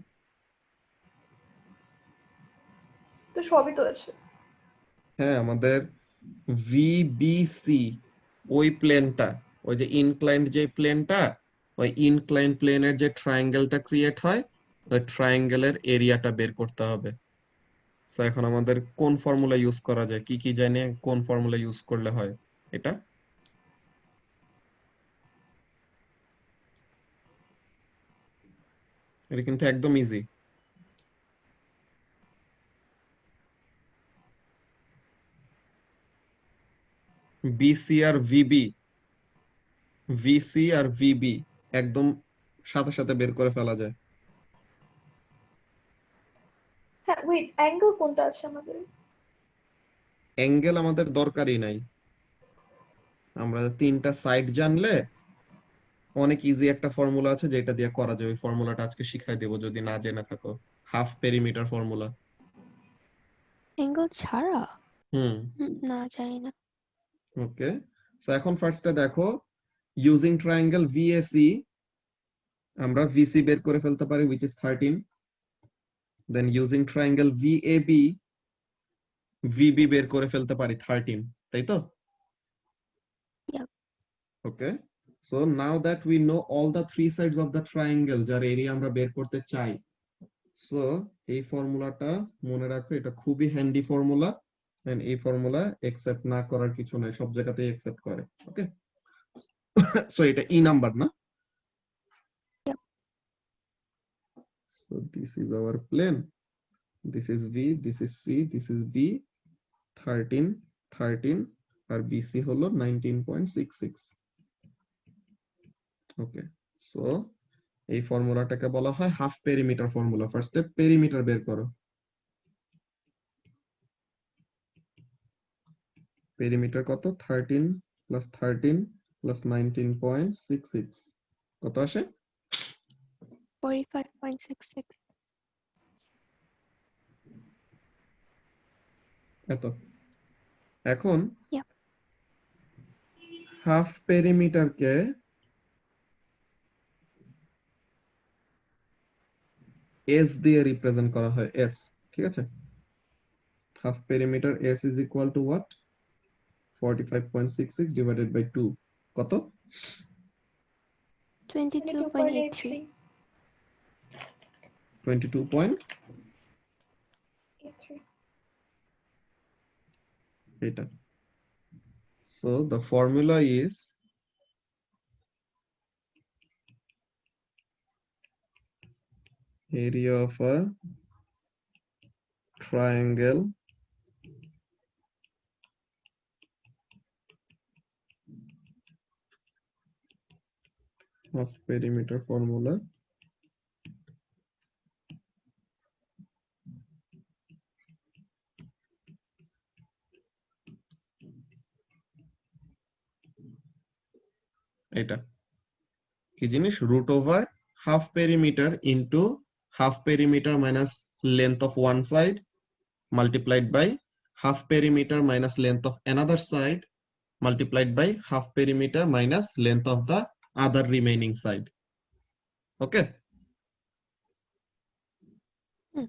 তো সবই তো আছে। হ্যাঁ, আমাদের ভিবিসি ওই প্লেনটা, ওই যে ইনক্লাইন্ড যে প্লেনটা, ওই ইনক্লাইন্ড প্লেনের যে ট্রায়াঙ্গেলটা ক্রিয়েট হয়, ওই ট্রায়াঙ্গেলের এরিয়াটা বের করতে হবে। সো এখন আমাদের কোন ফর্মুলা ইউজ করা যায়, কি কি জানি, কোন ফর্মুলা ইউজ করলে হয় এটা? এটা কিন্তু একদম ইজি। বিসি আর ভিবি, ভিসি আর ভিবি একদম সাথে সাথে বের করে ফেলা যায়। হ্যাঁ, ওয়েট, অ্যাঙ্গেল কোনটা আছে আমাদের? অ্যাঙ্গেল আমাদের দরকারই নাই, আমরা তিনটা সাইড জানলে অনেক ইজি একটা ফর্মুলা আছে যেটা দিয়ে করা যায়। ওই ফর্মুলাটা আজকে শিখাই দেবো যদি না জেনে থাকো, হাফ পেরিমিটার ফর্মুলা। অ্যাঙ্গেল ছাড়া? হুম। না, জানি না। ওকে, সো এখন ফার্স্টে দেখো, ইউজিং ট্রায়াঙ্গেল ভিএসি আমরা ভিসি বের করে ফেলতে পারি, which is 13, then using triangle V A B V B বের করে ফেলতে পারি 13, তাই তো? Yep. Okay, so now that we know all the three sides of the triangle যার এরিয়া আমরা বের করতে চাই, সো এই ফর্মুলাটা মনে রাখো, এটা খুবই হ্যান্ডি ফর্মুলা, এন্ড এই ফর্মুলা একসেপ্ট না করার কিছু নাই, সব জায়গাতেই একসেপ্ট করে। ওকে, সো এটা ই নাম্বার না? Yep. So this is our plane, this is V, this is C, this is B, 13 13, আর বিসি হলো 19.66। ওকে, সো এই ফর্মুলাটাকে বলা হয় হাফ পেরিমিটার ফর্মুলা। ফার্স্টে পেরিমিটার বের করো। পেরিমিটার কত? 13 প্লাস 13 প্লাস 19.66, কত আসে? 45.66. এত। এখন Yep. হাফ পেরিমিটারকে এস দিয়ে রিপ্রেজেন্ট করা হয়, এস, ঠিক আছে? Half perimeter S is equal to what? 45.66 divided by 2, কত? 22.83. 22.83। এটা। So the formula is area of a triangle of perimeter formula এটা কি জিনিস root over half perimeter into half perimeter minus length of one side multiplied by half perimeter minus length of another side multiplied by half perimeter minus length of the other remaining side. Okay, Hmm.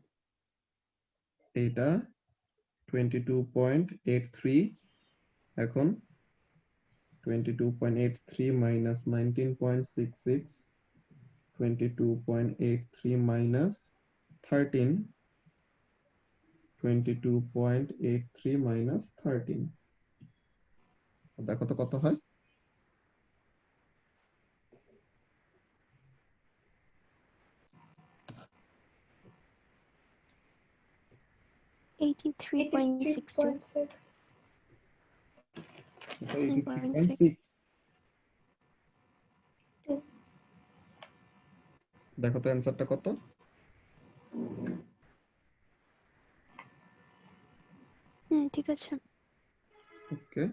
এটা 22.83 এখন 22.83 minus 19.66 22.83 minus 13 22.83 minus 13 দেখো তো কত হয় 83.62. 83.6. 83.6 দেখো তো অ্যানসারটা কত ঠিক আছে। ওকে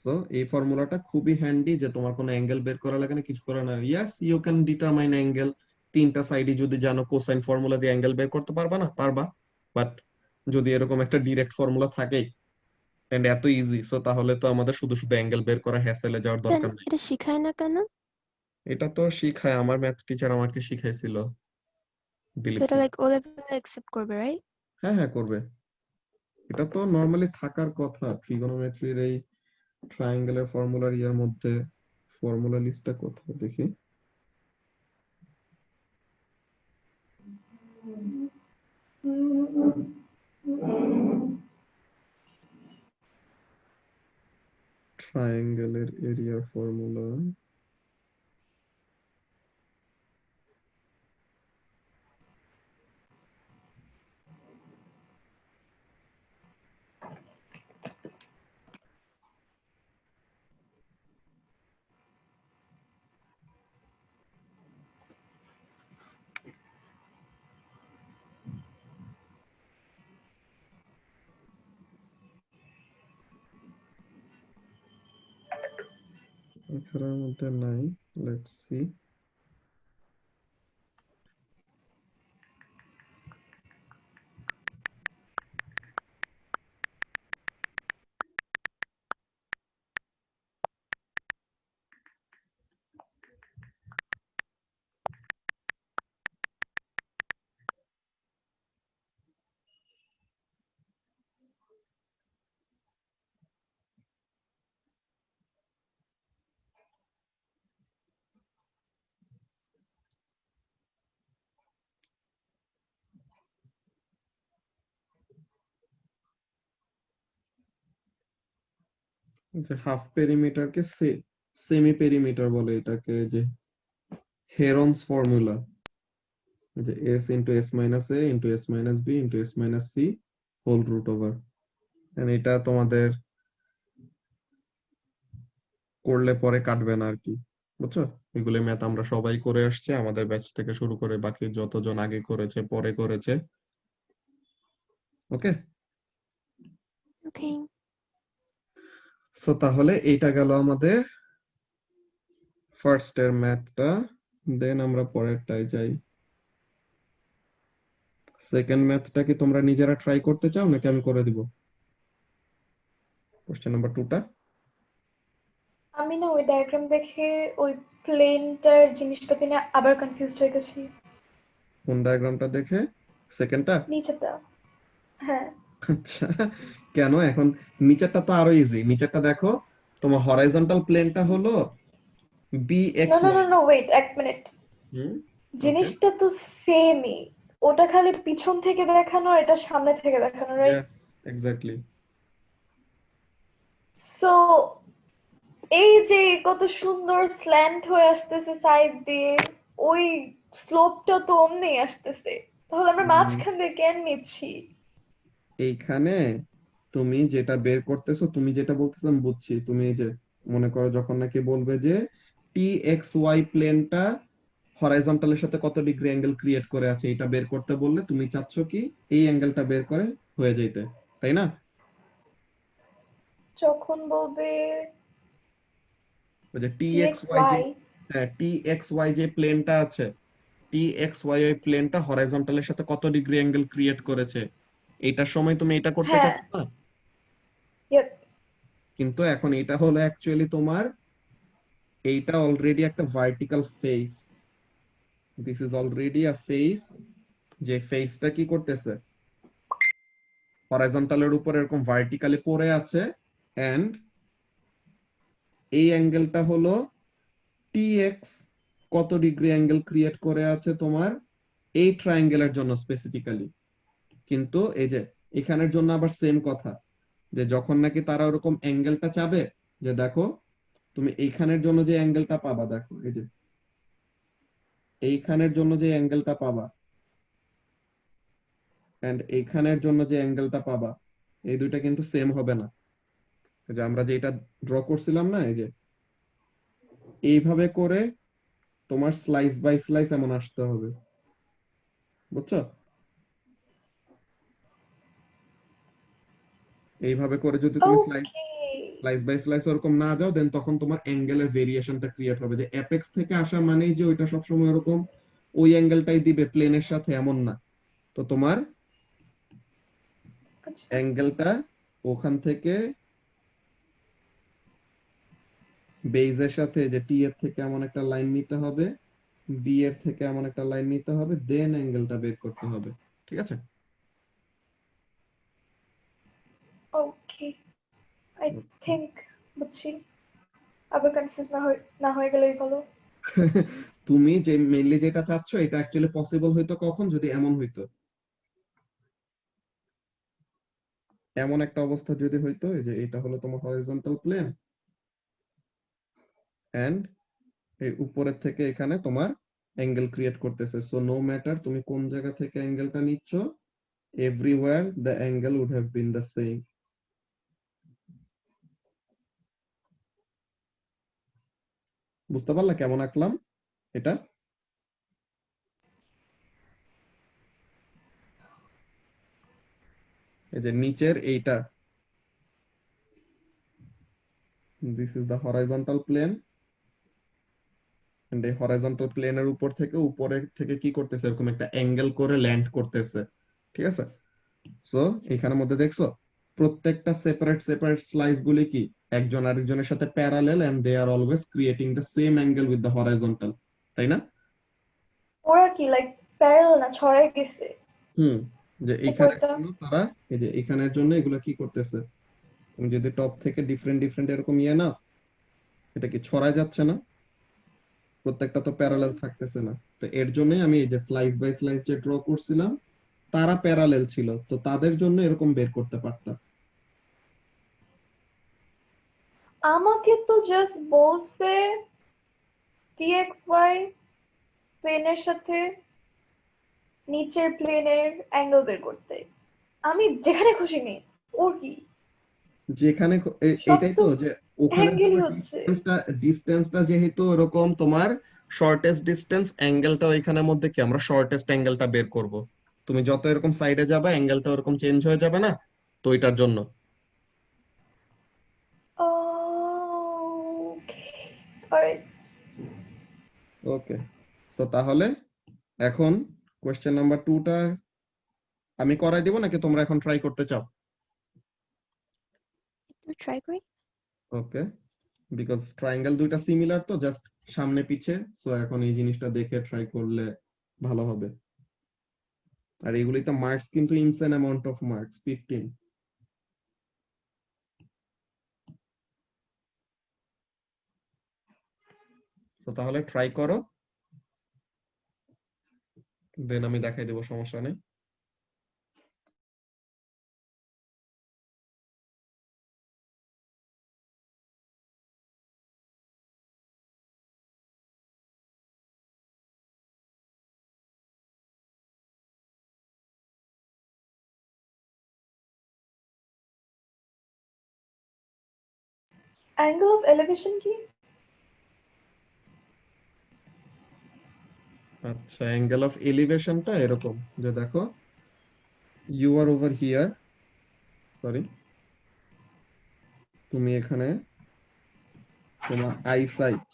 সো এই ফর্মুলাটা খুবই হ্যান্ডি যে তোমার কোনো অ্যাঙ্গেল বের করা লাগে না কিছু করা না as you can determine angle তিনটা সাইডে যদি জানো কোসাইন ফর্মুলা দিয়ে অ্যাঙ্গেল বের করতে পারবা না পারবা বাট যদি এরকম একটা ডিরেক্ট ফর্মুলা থাকে এন্ড এত ইজি সো তাহলে তো আমাদের শুধু শুধু অ্যাঙ্গেল বের করা হ্যাসেলে যাওয়ার দেন দরকার নেই এটা শিখায় না কেন? এটা তো শিখায় আমার ম্যাথ টিচার আমাকে শিখাইছিল দিলীপ সেটা স্যার লাইক ও লেভেলে অ্যাকসেপ্ট করবে, রাইট? হ্যাঁ হ্যাঁ করবে এটা তো নরমালি থাকার কথা ট্রিগোনোমেট্রির এই ট্রায়াঙ্গেলের ফর্মুলার ইয়ার মধ্যে ফর্মুলা লিস্টটা কোথায় দেখি ট্রায়াঙ্গেলের এরিয়ার ফর্মুলা এখানের মধ্যে নাই লেটস সি যে হাফ পেরিমিটারকে সেমি পেরিমিটার বলে এটাকে যে হেরনস ফর্মুলা যে s into s minus a into s minus b into s minus c whole root over এটা তোমাদের করলে পরে কাটবে না আর কি বুঝছো এগুলো ম্যাথ আমরা সবাই করে আসছে আমাদের ব্যাচ থেকে শুরু করে বাকি যতজন আগে করেছে পরে করেছে ওকে ওকে। সো তাহলে এইটা গেল আমাদের ফার্স্ট এর ম্যাথটা দেন আমরা পরেরটায় যাই সেকেন্ড ম্যাথটা কি তোমরা নিজেরা ট্রাই করতে চাও নাকি আমি করে দিব কোশ্চেন নাম্বার 2টা আমি না ওই ডায়াগ্রাম দেখে ওই প্লেনটার জিনিসপাতি নিয়ে আবার কনফিউজড হয়ে গেছি। কোন ডায়াগ্রামটা দেখে সেকেন্ডটা নিচেরটা। হ্যাঁ। আচ্ছা কেন এখন নিচেরটা তো আরো ইজি নিচেরটা দেখো তোমার হরাইজন্টাল প্লেনটা হলো no bxy no no no wait এক মিনিট। হুম ওকে জিনিসটা তো সেমই, ওটা খালি পিছন থেকে দেখানো আর এটা সামনে থেকে দেখানো, রাইট? ইয়েস এক্স্যাক্টলি সো এই যে কত সুন্দর স্ল্যান্ট হয়ে আসতেছে সাইড দিয়ে, ওই স্লোপটা তো অমনি আসতেছে, তাহলে আমরা মাঝখান দিয়ে কেন নিচ্ছি? এইখানে তুমি যেটা বের করতেছো, তুমি যেটা বলতেছো আমি বুঝছি। তুমি এই যে মনে করো যখন নাকি বলবে যে টি এক্স ওয়াই প্লেনটা হরাইজন্টালের সাথে কত ডিগ্রি অ্যাঙ্গেল ক্রিয়েট করে আছে, এটা বের করতে বললে তুমি চাচ্ছ কি এই অ্যাঙ্গেলটা বের করে হয়ে যেতে, তাই না? যখন বলবে ওই যে টি এক্স dx ওয়াই যে, y, হ্যাঁ টি এক্স ওয়াই যে প্লেনটা আছে, টি এক্স ওয়াই ওই প্লেনটা হরাইজন্টালের সাথে কত ডিগ্রি অ্যাঙ্গেল ক্রিয়েট করেছে, এইটার সময় তুমি এটা করতে হ্যাঁ, চাচ্ছ না? yep, কিন্তু এখন এটা হলো অ্যাকচুয়ালি তোমার, এইটা অলরেডি একটা vertical face, this is already a face, যে ফেসটা কি করতেছে হরাইজন্টালের উপর এরকম ভার্টিক্যালি পড়ে আছে, এন্ড এই অ্যাঙ্গেলটা হলো টি এক্স কত ডিগ্রি অ্যাঙ্গেল ক্রিয়েট করে আছে তোমার এই ট্রায়াঙ্গেলের জন্য স্পেসিফিক্যালি। কিন্তু এই যে এখানের জন্য আবার সেম কথা, যে যখন নাকি তারা ওরকম অ্যাঙ্গেলটা চাবে, যে দেখো তুমি এইখানের জন্য যে অ্যাঙ্গেলটা পাবা, দেখো এই যে এইখানের জন্য যে অ্যাঙ্গেলটা পাবা এন্ড এইখানের জন্য যে অ্যাঙ্গেলটা পাবা, এই দুইটা কিন্তু সেম হবে না। এই যে আমরা যে এটা ড্র করছিলাম না, এই যে এইভাবে করে তোমার স্লাইস বাই স্লাইস এমন আসতে হবে, বুঝছো? এইভাবে করে যদি তুমি slice okay, slice by slice ওরকম না যাও, দেন তখন তোমার অ্যাঙ্গেলের ভেরিয়েশনটা ক্রিয়েট হবে, যে অ্যাপেক্স থেকে আসা মানেই যে ওইটা সবসময় ওরকম ওই অ্যাঙ্গেলটাই দিবে প্লেনের সাথে এমন না। তো তোমার আচ্ছা, অ্যাঙ্গেলটা ওখান থেকে বেইজের সাথে যে টি এর থেকে এমন একটা লাইন নিতে হবে, বি এর থেকে এমন একটা লাইন নিতে হবে, দেন অ্যাঙ্গেলটা বের করতে হবে, ঠিক আছে? ওকে, আই থিংক বুঝছি। আবার কনফিউজ না হয়ে গেলেই ভালো। তুমি যে মেইনলি যেটা চাচ্ছ এটা অ্যাকচুয়ালি পসিবল হইতো কখন, যদি এমন হইতো, এমন একটা অবস্থা যদি হইতো, এই যে এটা হলো তোমার হরিজন্টাল প্লেন এন্ড এই উপরের থেকে এখানে তোমার অ্যাঙ্গেল ক্রিয়েট করতেছে, সো নো ম্যাটার তুমি কোন জায়গা থেকে অ্যাঙ্গেলটা নিচ্ছ, everywhere the angle would have been the same. বুঝতে পারলা কেমন আঁকলাম এটা? এই যে নিচের এইটা, this is the horizontal plane, and এই হরাইজন্টাল প্লেনের উপর থেকে উপরে থেকে কি করতেছে এরকম একটা অ্যাঙ্গেল করে ল্যান্ড করতেছে, ঠিক আছে? সো এখানের মধ্যে দেখছো প্রত্যেকটা সেপারেট সেপারেট স্লাইস গুলি কি একজন আরেকজনের সাথে parallel, and they are always creating the same angle with the horizontal, তাই না? ওরা কি লাইক প্যারালাল না ছড়াই গেছে হুম, যে এইখানের উপরটা? জন্য তারা, এই যে এইখানের জন্য এগুলো কি করতেছে, তুমি যদি টপ থেকে ডিফারেন্ট ডিফারেন্ট এরকম ইয়ে না, এটা কি ছড়ায় যাচ্ছে না, প্রত্যেকটা তো হুম, প্যারালেল থাকতেছে না। তো এর জন্যই আমি এই যে স্লাইস বাই স্লাইস যে ড্র করছিলাম, তারা প্যারালেল ছিল, তো তাদের জন্য এরকম বের করতে পারতাম। আমাকে তো জাস্ট বলছে dxy প্লেনের সাথে নিচের প্লেনের অ্যাঙ্গেল বের করতে। আমি যেখানে খুশি নেই, ওর কি, যেখানে সব এটাই তো তো যে ওখানের জন্য অ্যাঙ্গেলই হচ্ছে। ডিস্টেন্সটা যেহেতু এরকম তোমার শর্টেস্ট ডিস্টেন্স, অ্যাঙ্গেলটা ওইখানের মধ্যে কি আমরা শর্টেস্ট অ্যাঙ্গেলটা বের করব, তুমি যত এরকম সাইডে যাবে অ্যাঙ্গেলটা ওরকম চেঞ্জ হয়ে যাবে না, তো এটার জন্য। ওকে, অলরাইট। ওকে, তো তাহলে এখন কোশ্চেন নাম্বার 2টা আমি করাই দিব নাকি তোমরা এখন ট্রাই করতে চাও? একটু ট্রাই করি। ওকে, বিকজ ট্রায়াঙ্গেল দুইটা সিমিলার তো জাস্ট সামনে পিছে, সো এখন এই জিনিসটা দেখে ট্রাই করলে ভালো হবে। আর এগুলিতে মার্কস কিন্তু ইনসেন অ্যামাউন্ট অফ মার্কস, 15। তো তাহলে ট্রাই করো, দেন আমি দেখাই দেবো, সমস্যা নেই। অ্যাঙ্গেল অফ এলিভেশন কি? আচ্ছা, অ্যাঙ্গেল অফ এলিভেশনটা এরকম যে দেখো, you are over here, sorry, তুমি এখানে তোমার আই সাইট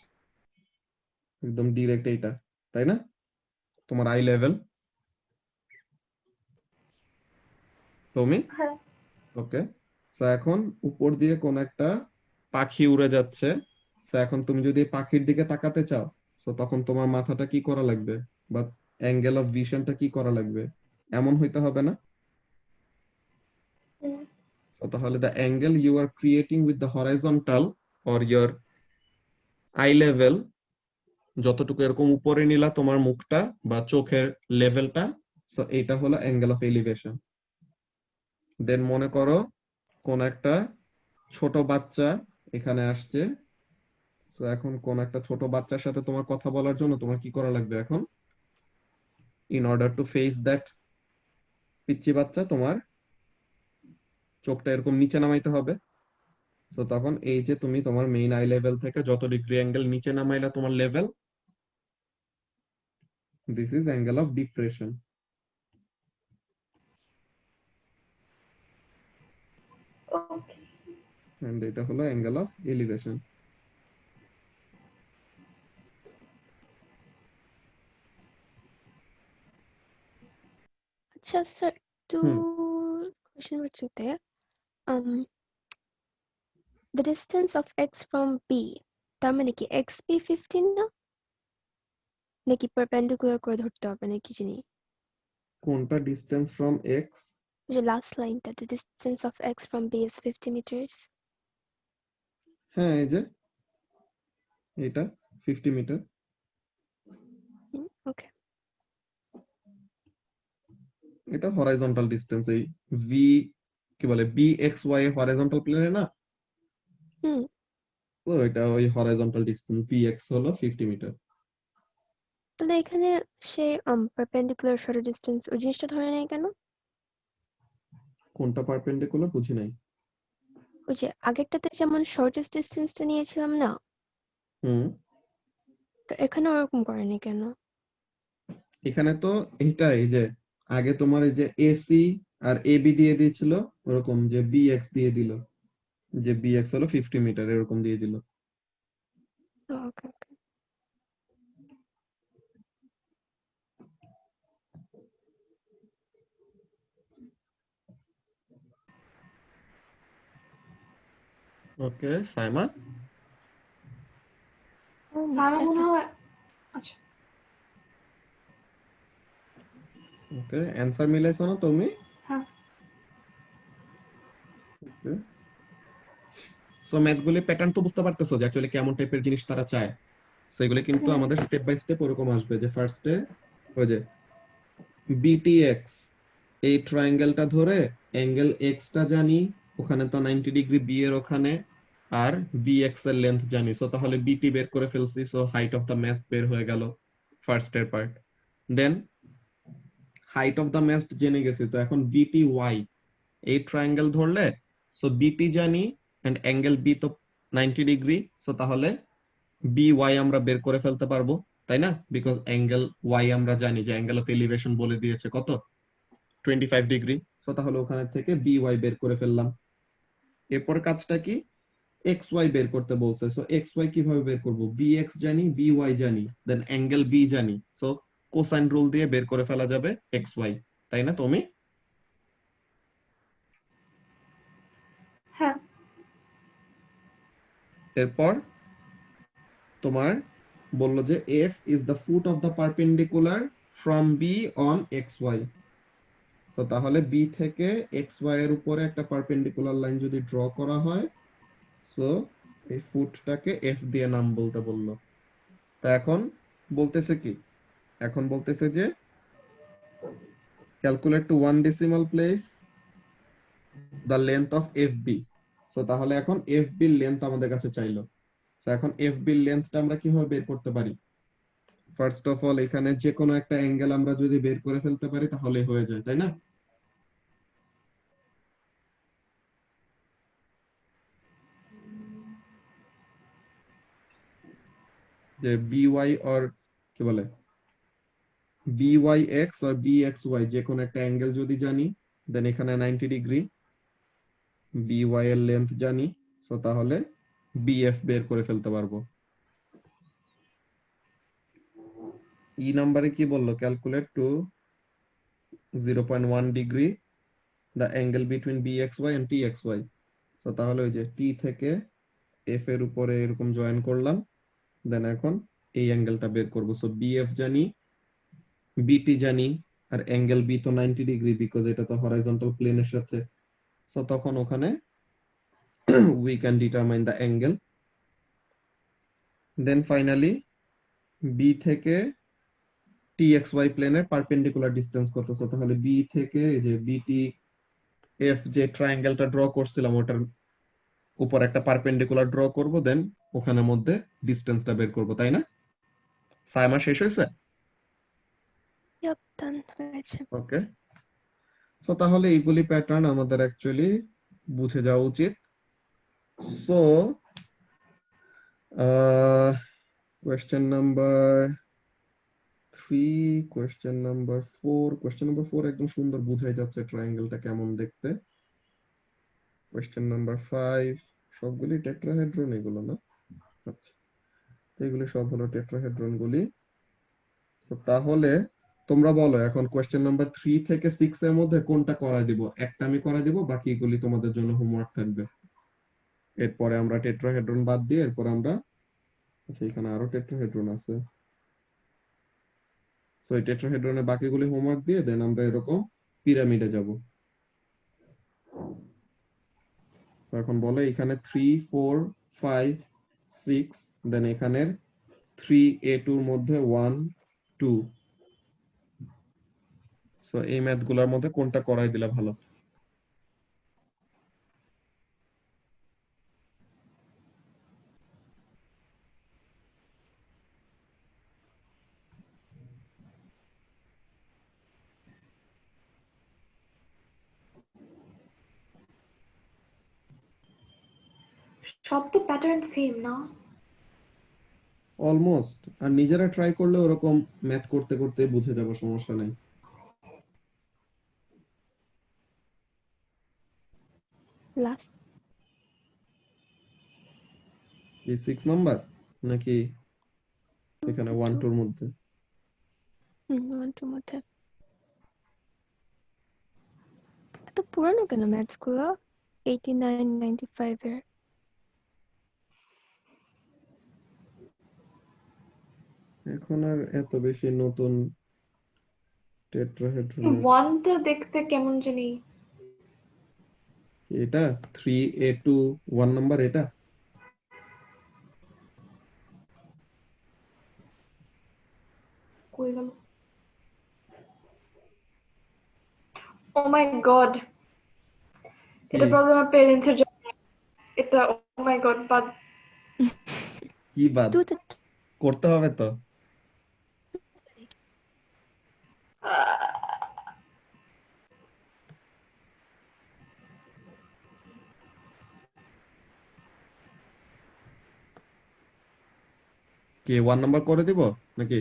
একদম ডিরেক্ট এইটা, তাই না? তোমার আই লেভেল, তুমি হ্যাঁ। ওকে। তো এখন উপর দিয়ে কোন একটা পাখি উড়ে যাচ্ছে। তো এখন তুমি যদি পাখির দিকে তাকাতে চাও, তো তখন তোমার মাথাটা কি করা লাগবে, বা অ্যাঙ্গেল অফ ভিশনটা কি করা লাগবে? এমন হইতে হবে না? হুম। তো তাহলে the angle you are creating with the horizontal or your eye level, যতটুকু এরকম উপরে নিলা তোমার মুখটা বা চোখের লেভেলটা, তো এটা হলো অ্যাঙ্গেল অফ এলিভেশন। দেন মনে করো কোন একটা ছোট বাচ্চা এখানে আসছে। তো এখন কোন একটা ছোট বাচ্চার সাথে তোমার কথা বলার জন্য তোমার কি করা লাগবে এখন? In order to face that পিচ্চি বাচ্চা, তোমার চোখটা এরকম নিচে নামাইতে হবে। তো তখন এই যে তুমি তোমার মেইন আই লেভেল থেকে যত ডিগ্রি অ্যাঙ্গেল নিচে নামাইলা তোমার level, this is angle of depression, okay. And এটা হলো অ্যাঙ্গেল অফ এলিভেশন। আচ্ছা স্যার, হুম, two question হচ্ছে um the distance of x from b, তার মানে কি x b 15 না, নাকি perpendicular করে ধরতে হবে নাকি জানি? কোনটা ডিসটেন্স ফ্রম এক্স? যে লাস্ট লাইনটা, the distance of x from b is 50 meters. হ্যাঁ, এই যে এটা 50 মিটার। ওকে। এটা হরাইজন্টাল ডিসটেন্স, এই ভি কি বলে বি এক্স ওয়াই হরাইজন্টাল প্লেনে না, হুম। তো এটা ওই হরাইজন্টাল ডিসটেন্স বি এক্স হলো 50 মিটার। তাহলে এখানে সে perpendicular shorter distance ওই জিনিসটা ধরে নেয় কেন? কোনটা পারপেন্ডিকুলার বুঝি নাই। ওই যে আগেরটাতে যেমন শর্টেস্ট ডিস্টেন্সটা নিয়েছিলাম না, হুম, তো এখানে ওরকম করেনি কেন? এখানে তো এইটা এই যে আগে তোমার এই যে এসি আর এবি দিয়ে দিয়েছিল, ওরকম যে বি এক্স দিয়ে দিল, যে বি এক্স হলো 50 মিটার এরকম দিয়ে দিল। ওকে ওকে। ওকে সাইমা, ও সারা মিস্টার। মনে হয়। আচ্ছা। ওকে অ্যানসার মিলাইছো না তুমি? হ্যাঁ। ওকে, সো ম্যাথগুলি প্যাটার্ন তো বুঝতে পারতেছো যে অ্যাকচুয়ালি কেমন টাইপের জিনিস তারা চায়। সো এগুলি কিন্তু হুম। আমাদের স্টেপ বাই স্টেপ ওরকম আসবে, যে ফার্স্টে ওই যে বিটিএক্স এই ট্রায়াঙ্গেলটা ধরে অ্যাঙ্গেল এক্সটা জানি, ওখানে তো 90 ডিগ্রি বি এর ওখানে, আর বি এক্স এর লেন্থ জানি। সো তাহলে বিটি বের করে ফেলছি, so height of the mast বের হয়ে গেল ফার্স্ট এর part. Then height of the mast জেনে গেছি, তো এখন বিটি ওয়াই এই ট্রায়াঙ্গেল ধরলে, সো বিটি জানি এন্ড অ্যাঙ্গেল বি তো 90 ডিগ্রি, সো তাহলে বি ওয়াই আমরা বের করে ফেলতে পারবো, তাই না? বিকজ অ্যাঙ্গেল ওয়াই আমরা জানি যে অ্যাঙ্গেল অফ এলিভেশন বলে দিয়েছে কত, 25 ডিগ্রি। সো তাহলে ওখানে থেকে বি ওয়াই বের করে ফেললাম। এরপর কাজটা কি, এক্স ওয়াই বের করতে বলছে। সো এক্স ওয়াই কিভাবে বের করব, বি এক্স জানি, বি ওয়াই জানি, দেন অ্যাঙ্গেল বি জানি, সো কোসাইন রুল দিয়ে বের করে ফেলা যাবে এক্স ওয়াই, তাই না তুমি? হ্যাঁ। এরপর তোমার বললো যে F is the foot of the perpendicular from B on X Y. তো তাহলে বি থেকে এক্স ওয়াই এর উপরে একটা পারপেন্ডিকুলার লাইন যদি ড্র করা হয়, সো এই ফুটটাকে এফ দিয়ে নাম বলতে বললো। তা এখন বলতেছে কি, এখন বলতেছে যে calculate to 1 decimal place the length of F B. So তাহলে এখন এফ বির লেন্থ আমাদের কাছে চাইলো। তো এখন এফ বির লেন্থটা আমরা কিভাবে বের করতে পারি? ফার্স্ট অফ অল এখানে যে কোনো একটা অ্যাঙ্গেল আমরা যদি বের করে ফেলতে পারি তাহলে হয়ে যায়, তাই না? যে বিওয়াই অর কি বলে BYX or BXY যে কোনো একটা অ্যাঙ্গেল যদি জানি, দেন এখানে 90 ডিগ্রি, BY এর লেন্থ জানি, সো তাহলে BF বের করে ফেলতে পারবো। ই নাম্বারে কি বললো? Calculate to 0.1 degree the angle between BXY and TXY। So তাহলে ওই যে টি থেকে এফ এর উপরে এরকম জয়েন করলাম, দেন এখন এই অ্যাঙ্গেলটা বের করবো। সো BF জানি, BT জানি, আর অ্যাঙ্গেল বি তো 90 ডিগ্রি, বিকজ এটা তো হরাইজন্টাল প্লেনের সাথে। সো তখন ওখানে we can determine the angle. Then finally B থেকে TXY প্লেনের পারপেন্ডিকুলার ডিসটেন্স কত? সো তাহলে B থেকে এই যে BTF যে ট্রায়াঙ্গেলটা ড্র করছিলাম ওটার উপর একটা পারপেন্ডিকুলার ড্র করব, দেন ওখানের মধ্যে ডিসটেন্সটা বের করব, তাই না? সাইমা শেষ হয়েছে? Yup, done হয়েছে। ওকে, সো তাহলে এইগুলি প্যাটার্ন আমাদের অ্যাকচুয়ালি বুঝে যাওয়া উচিত। So question number 3, question number 4, question number 4 একদম সুন্দর বুঝাই যাচ্ছে ট্রায়াঙ্গেলটা কেমন দেখতে। কোয়েশ্চেন নাম্বার 5 সবগুলি টেট্রাহেড্রন এগুলো না? আচ্ছা, তো এগুলি সব হলো টেট্রাহেড্রন গুলি। তো তাহলে তোমরা বলো এখন কোয়েশ্চেন নাম্বার 3 থেকে 6 এর মধ্যে কোনটা করা দিব? একটা আমি করা দিব, বাকি এগুলি তোমাদের জন্য হোমওয়ার্ক থাকবে। এরপরে আমরা টেট্রাহেড্রন বাদ দিয়ে এরপর আমরা, আচ্ছা এখানে আরো টেট্রাহেড্রন আছে, তো এই টেট্রাহেড্রনের বাকিগুলি হোমওয়ার্ক দিয়ে দেন আমরা এরকম পিরামিডে যাব। তো এখন বলে এখানে 3, 4, 5, 6, দেন এখানের 3A2 এর মধ্যে 1, 2। সো এই ম্যাথ গুলার মধ্যে কোনটা করাই দিলে ভালো? সব তো প্যাটার্ন সেম না? অলমোস্ট, আর নিজেরা ট্রাই করলে ওরকম ম্যাথ করতে করতে বুঝে যাবো, সমস্যা নাই। লাস্ট এই 6 নাম্বার নাকি এখানে 1, 2 এর মধ্যে? 1, 2 মধ্যে। এত পুরানো কেন ম্যাথস গুলো? 89, 95 এর। এখন আর এত বেশি নতুন টেট্রাহেড্রন ওয়ানটা দেখতে কেমন জানি। এটা 3A2 1 নাম্বার, এটা কই গেল? ও মাই গড, এটা প্রবলেম আমার পেরেন্টস এর জন্য। এটা ও মাই গড, বাদ। কি বাদ? Do the করতে হবে তো। কি 1 নাম্বার করে দিব নাকি?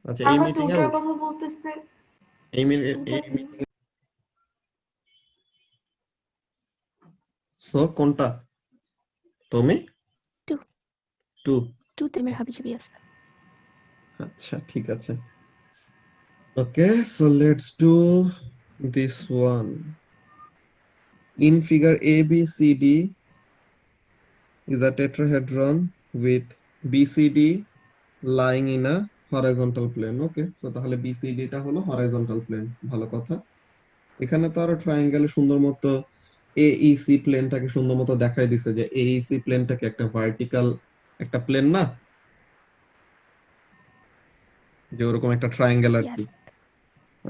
আচ্ছা এই আমার মিটিং এর, টুটার কথা বলতেছে। এই মিনিট সো কোনটা তুমি? 2 2। 2 তে আমার হাবিজাবি আছে। আচ্ছা ঠিক আছে। Okay, so let's do this one. In figure ABCD is a tetrahedron with BCD lying in a horizontal plane. Okay, so তাহলে BCD টা হলো horizontal plane, ভালো কথা। এখানে তো আরো ট্রায়াঙ্গেলে সুন্দর মতো AEC প্লেনটাকে সুন্দর মতো দেখাই দিছে যে AEC প্লেনটাকে একটা ভার্টিক্যাল একটা প্লেন না, যে ওরকম একটা ট্রায়াঙ্গেল আর কি। Yes.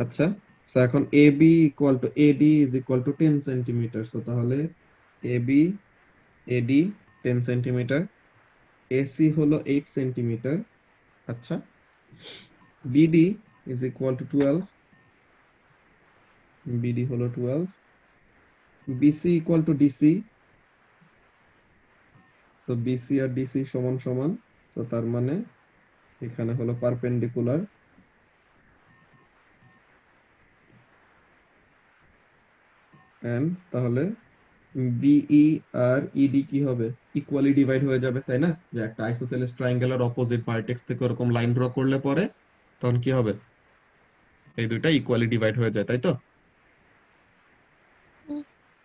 আচ্ছা, সো এখন AB equal to AD is equal to 10 centimetre. So তাহলে AB AD 10 সেন্টিমিটার, AC হলো 8 সেন্টিমিটার। আচ্ছা, BD is equal two 12, BD হলো 12, BC ইকুয়াল টু DC, তো বিসি আর ডিসি সমান সমান, তো তার মানে এখানে হলো পারপেন্ডিকুলার, এন্ড তাহলে বিই আর ইডি কি হবে, ইকুয়ালি ডিভাইড হয়ে যাবে, তাই না? যে একটা আইসোসেলেস ট্রায়াঙ্গেলের অপোজিট ভার্টেক্স থেকে ওরকম লাইন ড্র করলে পরে তখন কি হবে, এই দুইটা ইকুয়ালি ডিভাইড হয়ে যায়, তাই তো? হুম।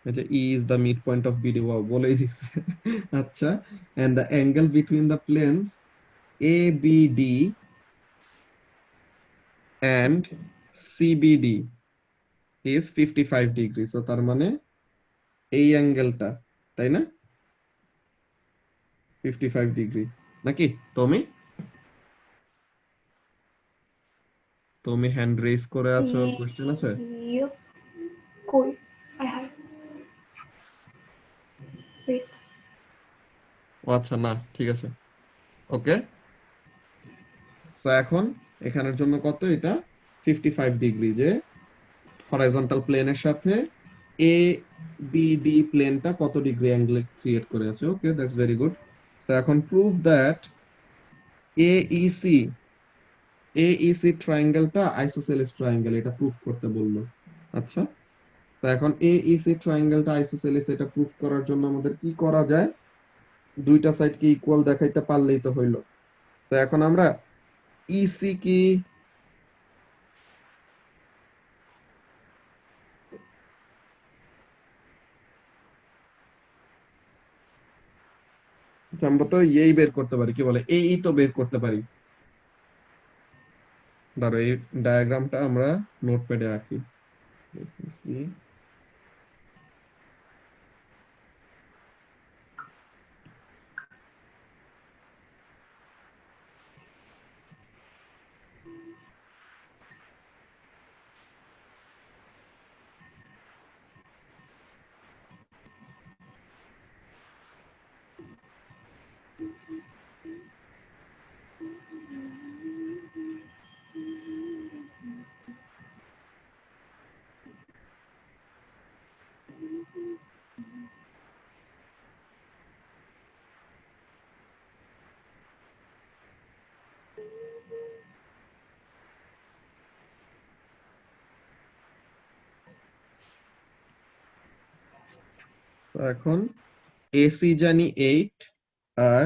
এই যে E is the mid point of BD, wow বলেই দিচ্ছে। আচ্ছা, and the angle between the planes A B D and CBD is 55 degree. So তার মানে এই অ্যাঙ্গেলটা, তাই না, 55 ডিগ্রি নাকি? তুমি তুমি হ্যান্ড রেজ করে আছো, কোশ্চেন আছে? Yup. কই? I have. Wait. ও আচ্ছা, না ঠিক আছে, ওকে। সো এখন এখানের জন্য কত, এটা 55 ডিগ্রি, যে হরাইজন্টাল প্লেনের সাথে এ বি ডি প্লেনটা কত ডিগ্রি অ্যাঙ্গেল ক্রিয়েট করে আছে। Okay, that's very good. তো এখন প্রুভ দ্যাট এইসি এইসি ট্রায়াঙ্গেলটা আইসোসেলেস ট্রায়াঙ্গেল, এটা প্রুফ করতে বললো। আচ্ছা, তো এখন এইসি ট্রায়াঙ্গেলটা আইসোসেলেস, এটা প্রুফ করার জন্য আমাদের কি করা যায়, দুইটা সাইডকে ইকুয়াল দেখাইতে পারলেই তো হইলো। তো এখন আমরা ইসি কি, আমরা তো এই বের করতে পারি, কি বলে, এই তো বের করতে পারি। ধরো এই ডায়াগ্রামটা আমরা নোটপ্যাডে আঁকি। তো এখন এসি জানি 8 আর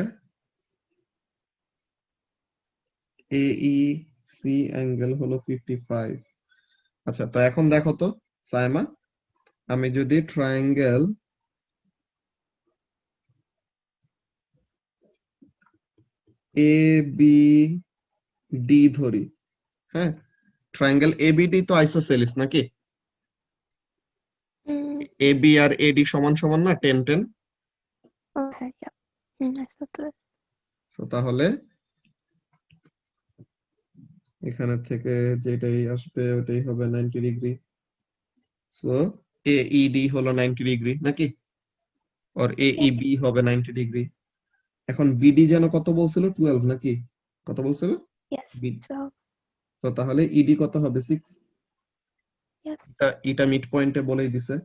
এইসি অ্যাঙ্গেল হলো 55। আচ্ছা, তো এখন দেখো তো সাইমা, আমি যদি ট্রায়াঙ্গেল এ বি ডি ধরি, হ্যাঁ, ট্রায়াঙ্গেল এবিডি তো আইসোসেলিস নাকি? এ বি আর এডি সমান সমান না, 10-10। Okay, yeah. Isosceles. তো তাহলে এখানে থেকে যেটাই আসবে ওটাই হবে 90 ডিগ্রি। সো এইডি হলো 90 ডিগ্রি নাকি, আর এইবি হবে 90 ডিগ্রি। এখন বিডি যেন কত বলছিল, 12 নাকি, কত বলছিল? Yes, 12. তো তাহলে ইডি কত হবে, 6। Yes. এটা মিড পয়েন্টে বলেই দিছে।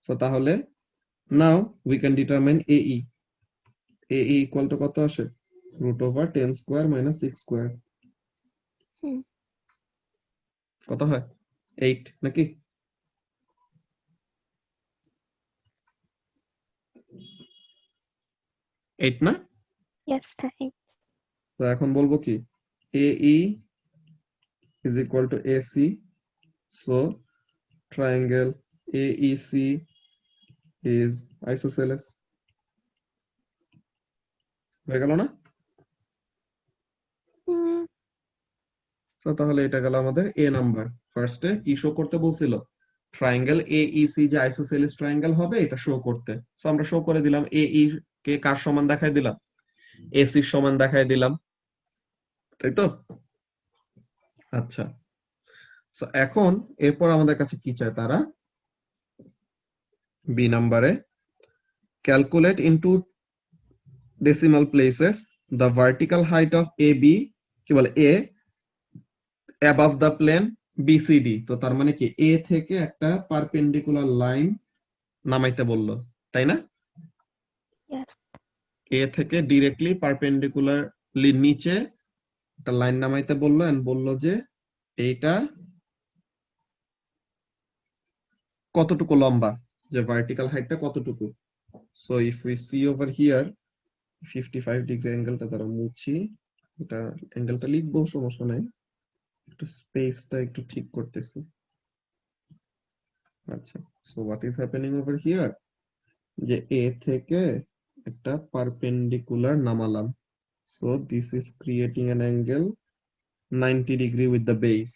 তো তাহলে নাও উই ক্যান ডিটারমাইন এই ইকুয়াল টু কত আসে, √10 স্কয়ার মাইনাস 6 স্কয়ার, Hmm. কত হয়, 8 নাকি? এইট না? Yes, thanks. তো এখন বলবো কি, AE is equal to AC, so triangle AEC is isosceles, হয়ে গেল না? Hmm. তো তাহলে এটা গেল আমাদের এ নাম্বার। ফার্স্টে কি শো করতে বলছিল, ট্রায়াঙ্গেল এইসি যে আইসোসেলেস ট্রায়াঙ্গেল হবে এটা শো করতে। সো আমরা শো করে দিলাম, এই কে কার সমান দেখাই দিলাম, এসির সমান দেখাই দিলাম, তাই তো? আচ্ছা, সো এখন এরপর আমাদের কাছে কি চায় তারা, বি নাম্বারে calculate into decimal places the vertical height of A B, কি বলে, A above the plane BCD. তো তার মানে কি, এ থেকে একটা পারপেন্ডিকুলার লাইন নামাইতে বললো, তাই না? Yes. এ থেকে ডিরেক্টলি পারপেন্ডিকুলারলি নিচে একটা লাইন নামাইতে বললো এন্ড বললো যে এইটা কতটুকু লম্বা, যে ভার্টিক্যাল হাইটটা কতটুকু। So if we see over here 55 degree অ্যাঙ্গেলটা দ্বারা মুছি, এটা অ্যাঙ্গেলটা লিখবো, সমস্যা নাই, একটু স্পেসটা একটু ঠিক করতেছি। আচ্ছা, so what is happening over here, যে এ থেকে একটা পারপেন্ডিকুলার নামালাম, so this is creating an angle 90 degree with the base.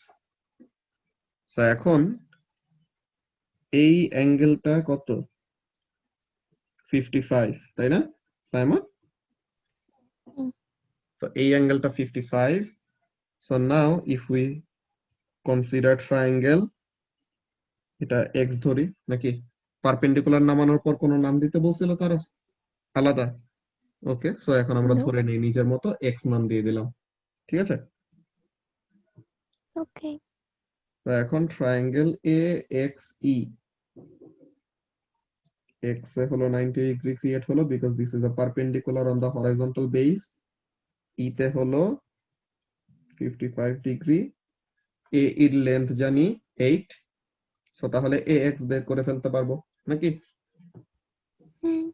So এখন এই অ্যাঙ্গেলটা কত, 55, তাই না সাইমন? হুম। তো এই অ্যাঙ্গেলটা 55। So now if we consider triangle, এটা এক্স ধরি নাকি, পারপেন্ডিকুলার নামানোর পর কোনো নাম দিতে বলছিল তারা আলাদা? ওকে, সো এখন আমরা No. ধরে নিই নিজের মতো এক্স নাম দিয়ে দিলাম, ঠিক আছে? Okay. তো এখন triangle A X E, X A হলো 90 ডিগ্রি ক্রিয়েট হলো because this is a perpendicular on the horizontal base, E তে হলো 55 ডিগ্রি, এ এর লেন্থ জানি 8, সো তাহলে এ এক্স বের করে ফেলতে পারবো নাকি? Hmm.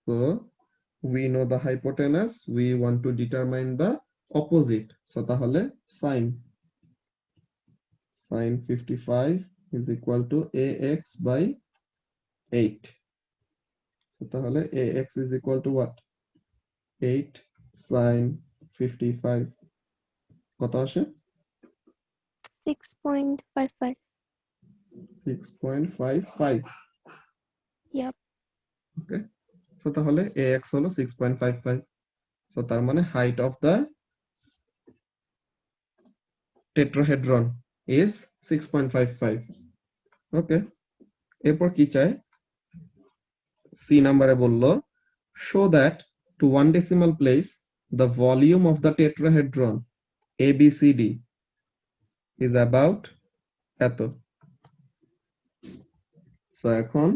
So we know the hypotenuse, we want to determine the opposite, so তাহলে sin 55 is equal to ax by 8, so তাহলে ax is equal to what, 8 sin 55, কত আসে? 6.55. 6.55, Yep. ওকে, সো তাহলে ax হলো 6.55, সো তার মানে height of the tetrahedron is 6.55, ওকে। এরপর কি চাই, সি নাম্বারে বলল show that to one decimal place the volume of the tetrahedron ABCD is about এত। সো এখন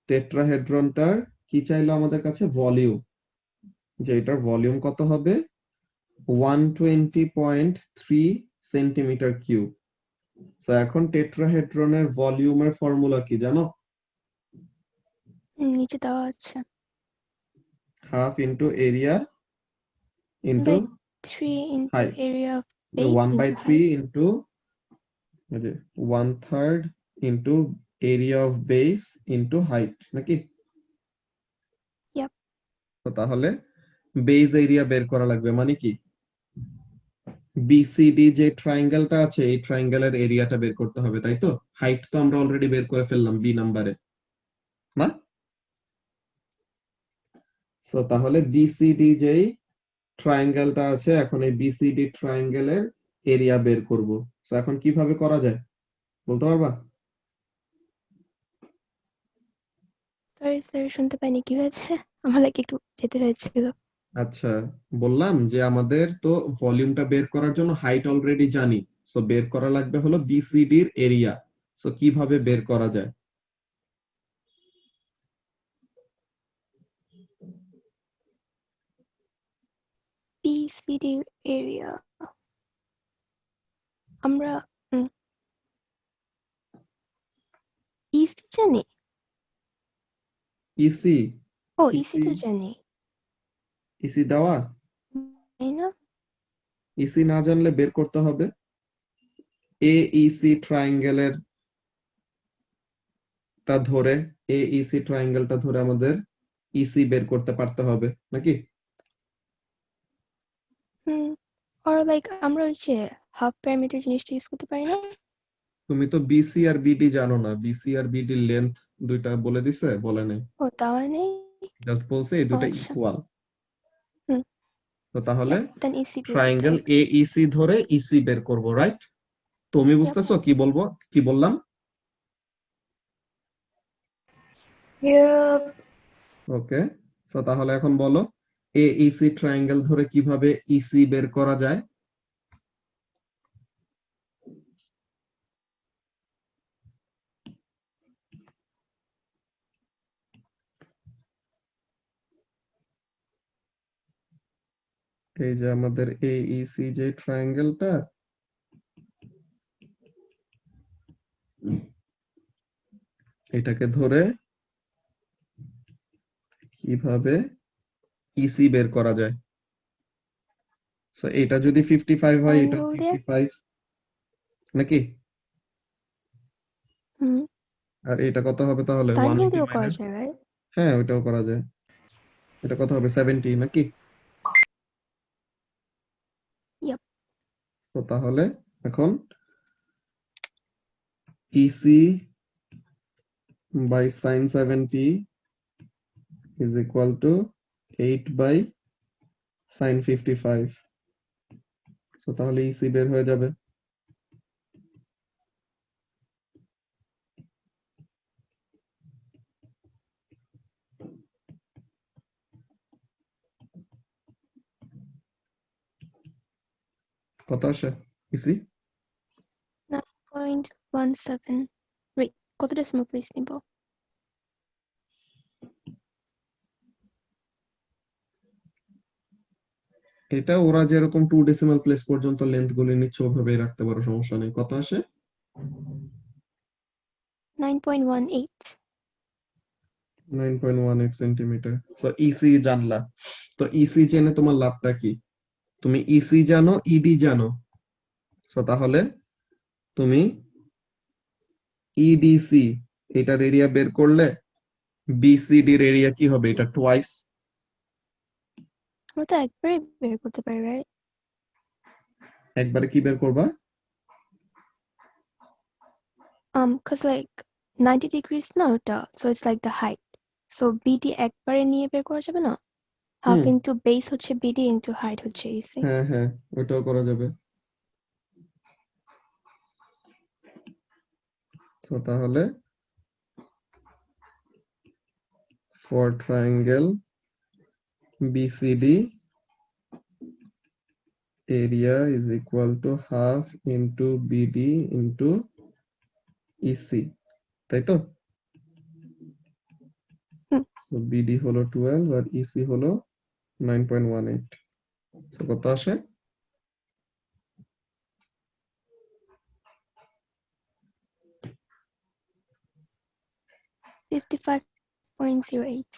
টেট্রাহেড্রনটার কি চাইলো আমাদের কাছে, ভলিউম, যে এটার ভলিউম কত হবে 120.3 সেন্টিমিটার কিউব। সো এখন টেট্রাহেড্রনের ভলিউমের ফর্মুলা কি জানো? নিচে দেওয়া আছে। Half into area into By 3 into height, area of base 1/3 into height. Into 1/3 into area of base into height নাকি? Yep. তো তাহলে বেস এরিয়া বের করা লাগবে, মানে কি বিসিডি যে ট্রায়াঙ্গেলটা আছে এই ট্রায়াঙ্গেলের এরিয়াটা বের করতে হবে, তাই তো? হাইট তো আমরা অলরেডি বের করে ফেললাম বি নাম্বারে, না? সো তাহলে বিসিডি যেই ট্রায়াঙ্গেলটা আছে, এখন এই বিসিডি ট্রায়াঙ্গেলের এরিয়া বের করব। সো এখন কিভাবে করা যায় বলতে পারবা? সরি সরি, শুনতে পাইনি, কি হয়েছে? আমার লাগে একটু যেতে হয়েছিল। আচ্ছা, বললাম যে আমাদের তো ভলিউমটা বের করার জন্য হাইট অলরেডি জানি, সো বের করা লাগবে হলো বিসিডির এরিয়া। সো কিভাবে বের করা যায়? BCD area আমরা ইসি জানি। ইসি, ও ইসি তো জানি, ইসি দেওয়া, তাই না? ইসি না জানলে বের করতে হবে এইসি ট্রায়াঙ্গেলের টা ধরে, এইসি ট্রায়াঙ্গেলটা ধরে আমাদের ইসি বের করতে পারতে হবে নাকি? আর লাইক আমরা ওই যে হাফ প্যারামিটার জিনিসটা ইউজ করতে পারি না? তুমি তো বিসি আর বিডি জানো না, বিসি আর বিডি লেন্থ দুইটা বলে দিছে? বলে নাই, ও তাও নেই। জাস্ট বলছে এই ও দুটো আচ্ছা। ইকুয়াল। হুম। তো তাহলে দেন ইসি বের করতে ট্রায়াঙ্গেল হবে। এইসি ধরে ইসি বের করব, রাইট? তুমি বুঝতেছো কি বলবো, কি বললাম? Yep. ওকে, সো তাহলে এখন বলো এইসি ট্রায়াঙ্গেল ধরে কিভাবে ইসি বের করা যায়? এই যে আমাদের AEC যে ট্রায়াঙ্গেলটা, এটাকে ধরে কিভাবে ইসি বের করা যায়। সো এটা যদি 55 হয়, এটা ট্রায়াঙ্গেল দিয়ে 55 নাকি? হুম আর এটা কত হবে তাহলে? ট্রায়াঙ্গেল 180 দিয়েও করা মাইনাস, যায় রাইট? হ্যাঁ ওইটাও করা যায়। এটা কত হবে? 70 নাকি? ইয়াপ। তো তাহলে এখন EC by sin 70 is equal to 8 by sin 55. So তাহলে ইসি বের হয়ে যাবে। কত আসে ইসি? 9.17 wait কত ডেসিমাল প্লেস নিব? এটা ওরা যেরকম 2 ডেসিমাল প্লেস পর্যন্ত লেন্থ গুলি নিচ্ছে ওভাবেই রাখতে পারো, সমস্যা নেই। কত আসে? 9.18 9.18 সেন্টিমিটার। সো ইসি জানলা। তো ইসি জেনে তোমার লাভটা কি? তুমি ইসি জানো, ইডি জানো। সো তাহলে তুমি ইডিসি এটার এরিয়া বের করলে বিসিডির এরিয়া কি হবে? এটা টুয়াইস। আমরা তো একবারে বের করতে পারি রাইট? একবারে কি বের করবা? cause like 90 degrees না ওটা, so it's like the height, so BD একবারে নিয়ে বের করা যাবে না? হাফ হুম, ইন্টু বেস হচ্ছে BD ইন্টু হাইট হচ্ছে AC। হ্যাঁ হ্যাঁ, ওইটাও করা যাবে। তো তাহলে for triangle BCD area is equal to half into BD into EC, তাই তো? হুম তো BD হলো 12 আর EC হলো 9.18। তো কত আসে? 55.08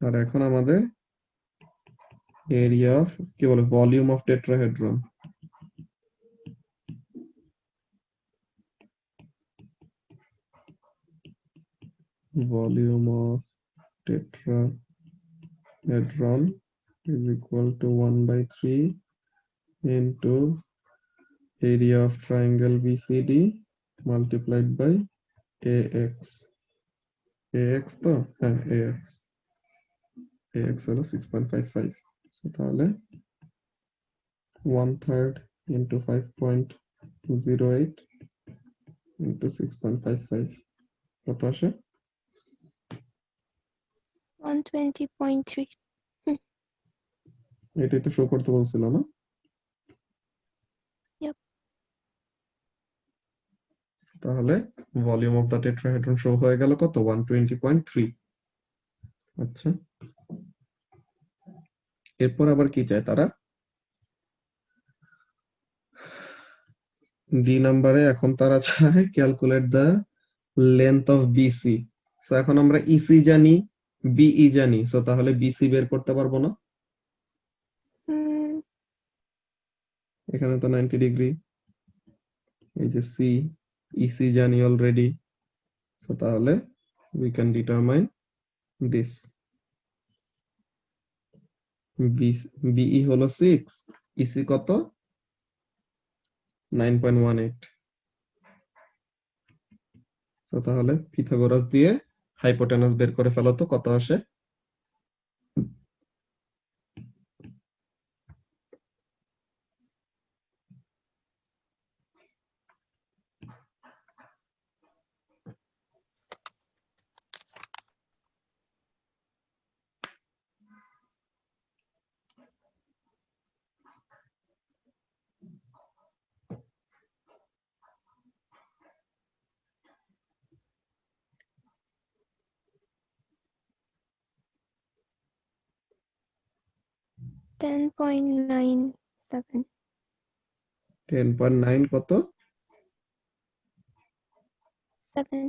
আর এখন আমাদের এরিয়া অফ, কি বলে, volume of tetrahedron. Volume of tetrahedron is equal to 1 by 3 into area of triangle BCD multiplied by AX। AX তো, হ্যাঁ AX। AX হলো 6.55। So তাহলে 1/3 into 5.08 into 6.55 কত আসে? 120.3 হুম এটাই তো শো করতে বলছিল না? yep তাহলে volume of the tetrahedron show হয়ে গেল কত? 120.3। আচ্ছা, এরপর আবার কি চায় তারা? ডি নাম্বারে এখন তারা চায় calculate the length of BC. So এখন আমরা ইসি জানি, বিই জানি, সো তাহলে বিসি বের করতে পারবো না? হুম এখানে তো 90 ডিগ্রি। এই যে সি, ইসি জানি অলরেডি, সো তাহলে we can determine this। BE হলো 6, ইসি কত? 9.18। তো তাহলে পিথাগোরাস দিয়ে হাইপোটেনাস বের করে ফেলো তো, কত আসে? 10.97. 10.9 কত? 7.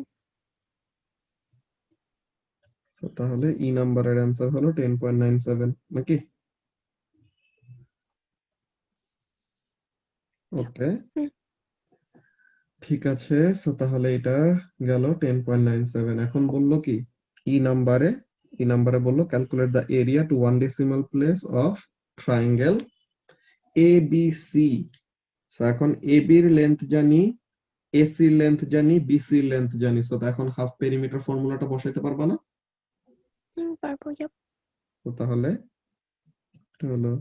So তাহলে ই নাম্বারের অ্যান্সার হলো 10.97 নাকি? ওকে, হুম। ঠিক আছে। সো তাহলে এটা গেল 10.97। এখন বললো কি ই নাম্বারে বললো calculate the area to one decimal place of triangle ABC. So এখন এবি এর লেন্থ জানি, এসি এর লেন্থ জানি, বিসি এর লেন্থ জানি। সো এখন হাফ পেরিমিটার ফর্মুলাটা বসাইতে পারবা না? পারবো, yep. তো তাহলে এটা হলো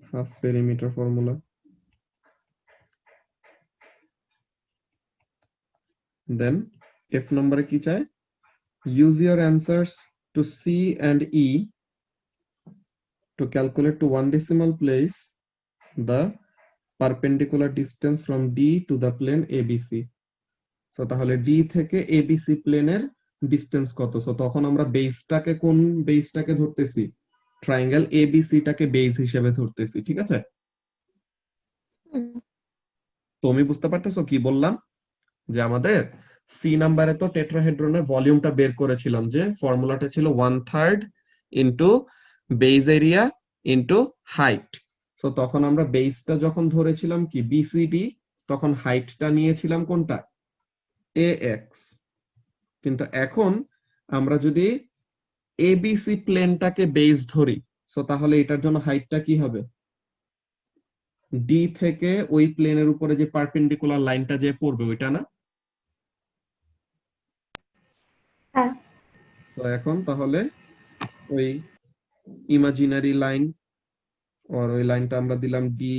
হাফ পেরিমিটার ফর্মুলা। দেন এফ নম্বরে কি চায়? Use your answers to C and E to calculate to one decimal place the perpendicular distance from D to the plane ABC. So তাহলে D থেকে ABC প্লেনের ডিসটেন্স কত? সো তখন আমরা কোন বেসটাকে ধরতেছি? ট্রায়াঙ্গেল ABC টাকে বেস হিসেবে ধরতেছি, ঠিক আছে? হুম। তুমি বুঝতে পারতেছো কি বললাম? যে আমাদের সি নাম্বারে তো টেট্রাহেড্রনের ভলিউমটা বের করেছিলাম, যে ফর্মুলাটা ছিল 1/3 into base area into height. তো তখন আমরা বেসটা যখন ধরেছিলাম কি বিসিডি, তখন হাইটটা নিয়েছিলাম কোনটা? এএক্স। কিন্তু এখন আমরা যদি এবিসি প্লেনটাকে বেস ধরি, সো তাহলে এটার জন্য হাইটটা কি হবে? ডি থেকে ওই প্লেনের উপরে যে পারপেন্ডিকুলার লাইনটা যে পড়বে ওইটা না? হ্যাঁ, তো এখন তাহলে ওই ইমাজিনারি লাইন আর ওই লাইনটা আমরা দিলাম ডি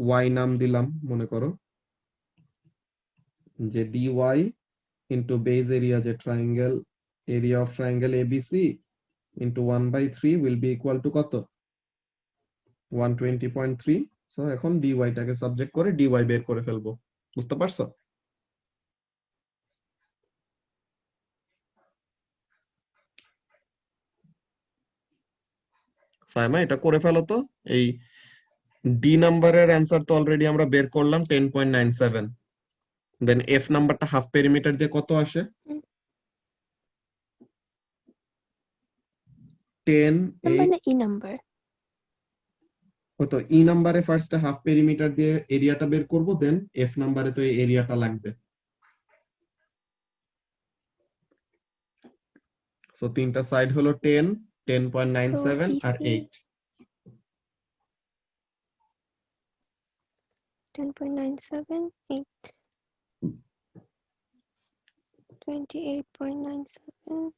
ওয়াই নাম দিলাম, মনে করো যে D Y into base area, যে triangle area of triangle ABC into 1/3 will be equal to কত? 120.3। সো এখন ডি ওয়াইটাকে সাবজেক্ট করে ডি ওয়াই বের করে ফেলবো। বুঝতে পারছো? সাইমা এটা করে ফেলো তো। এই ডি নাম্বারের অ্যান্সার তো অলরেডি আমরা বের করলাম 10.97। দেন এফ নাম্বারটা হাফ পেরিমিটার দিয়ে কত আসে? 10 নাম্বার না ই নাম্বার? তো ই নাম্বারে ফার্স্টে হাফ পেরিমিটার দিয়ে এরিয়াটা বের করব, দেন এফ নাম্বারে তো এই এরিয়াটা লাগবে। সো তিনটা সাইড হলো 10, So 10.97 আর BC 8। 10.97, 8, 28.97.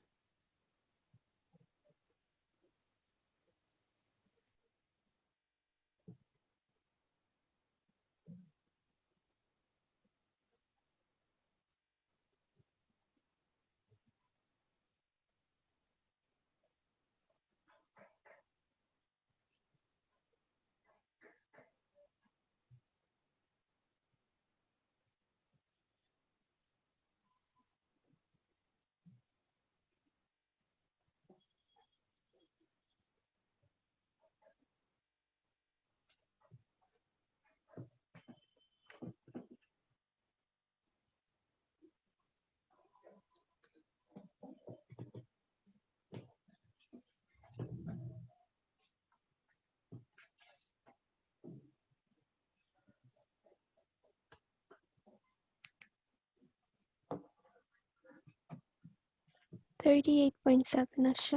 $38.7 আসে।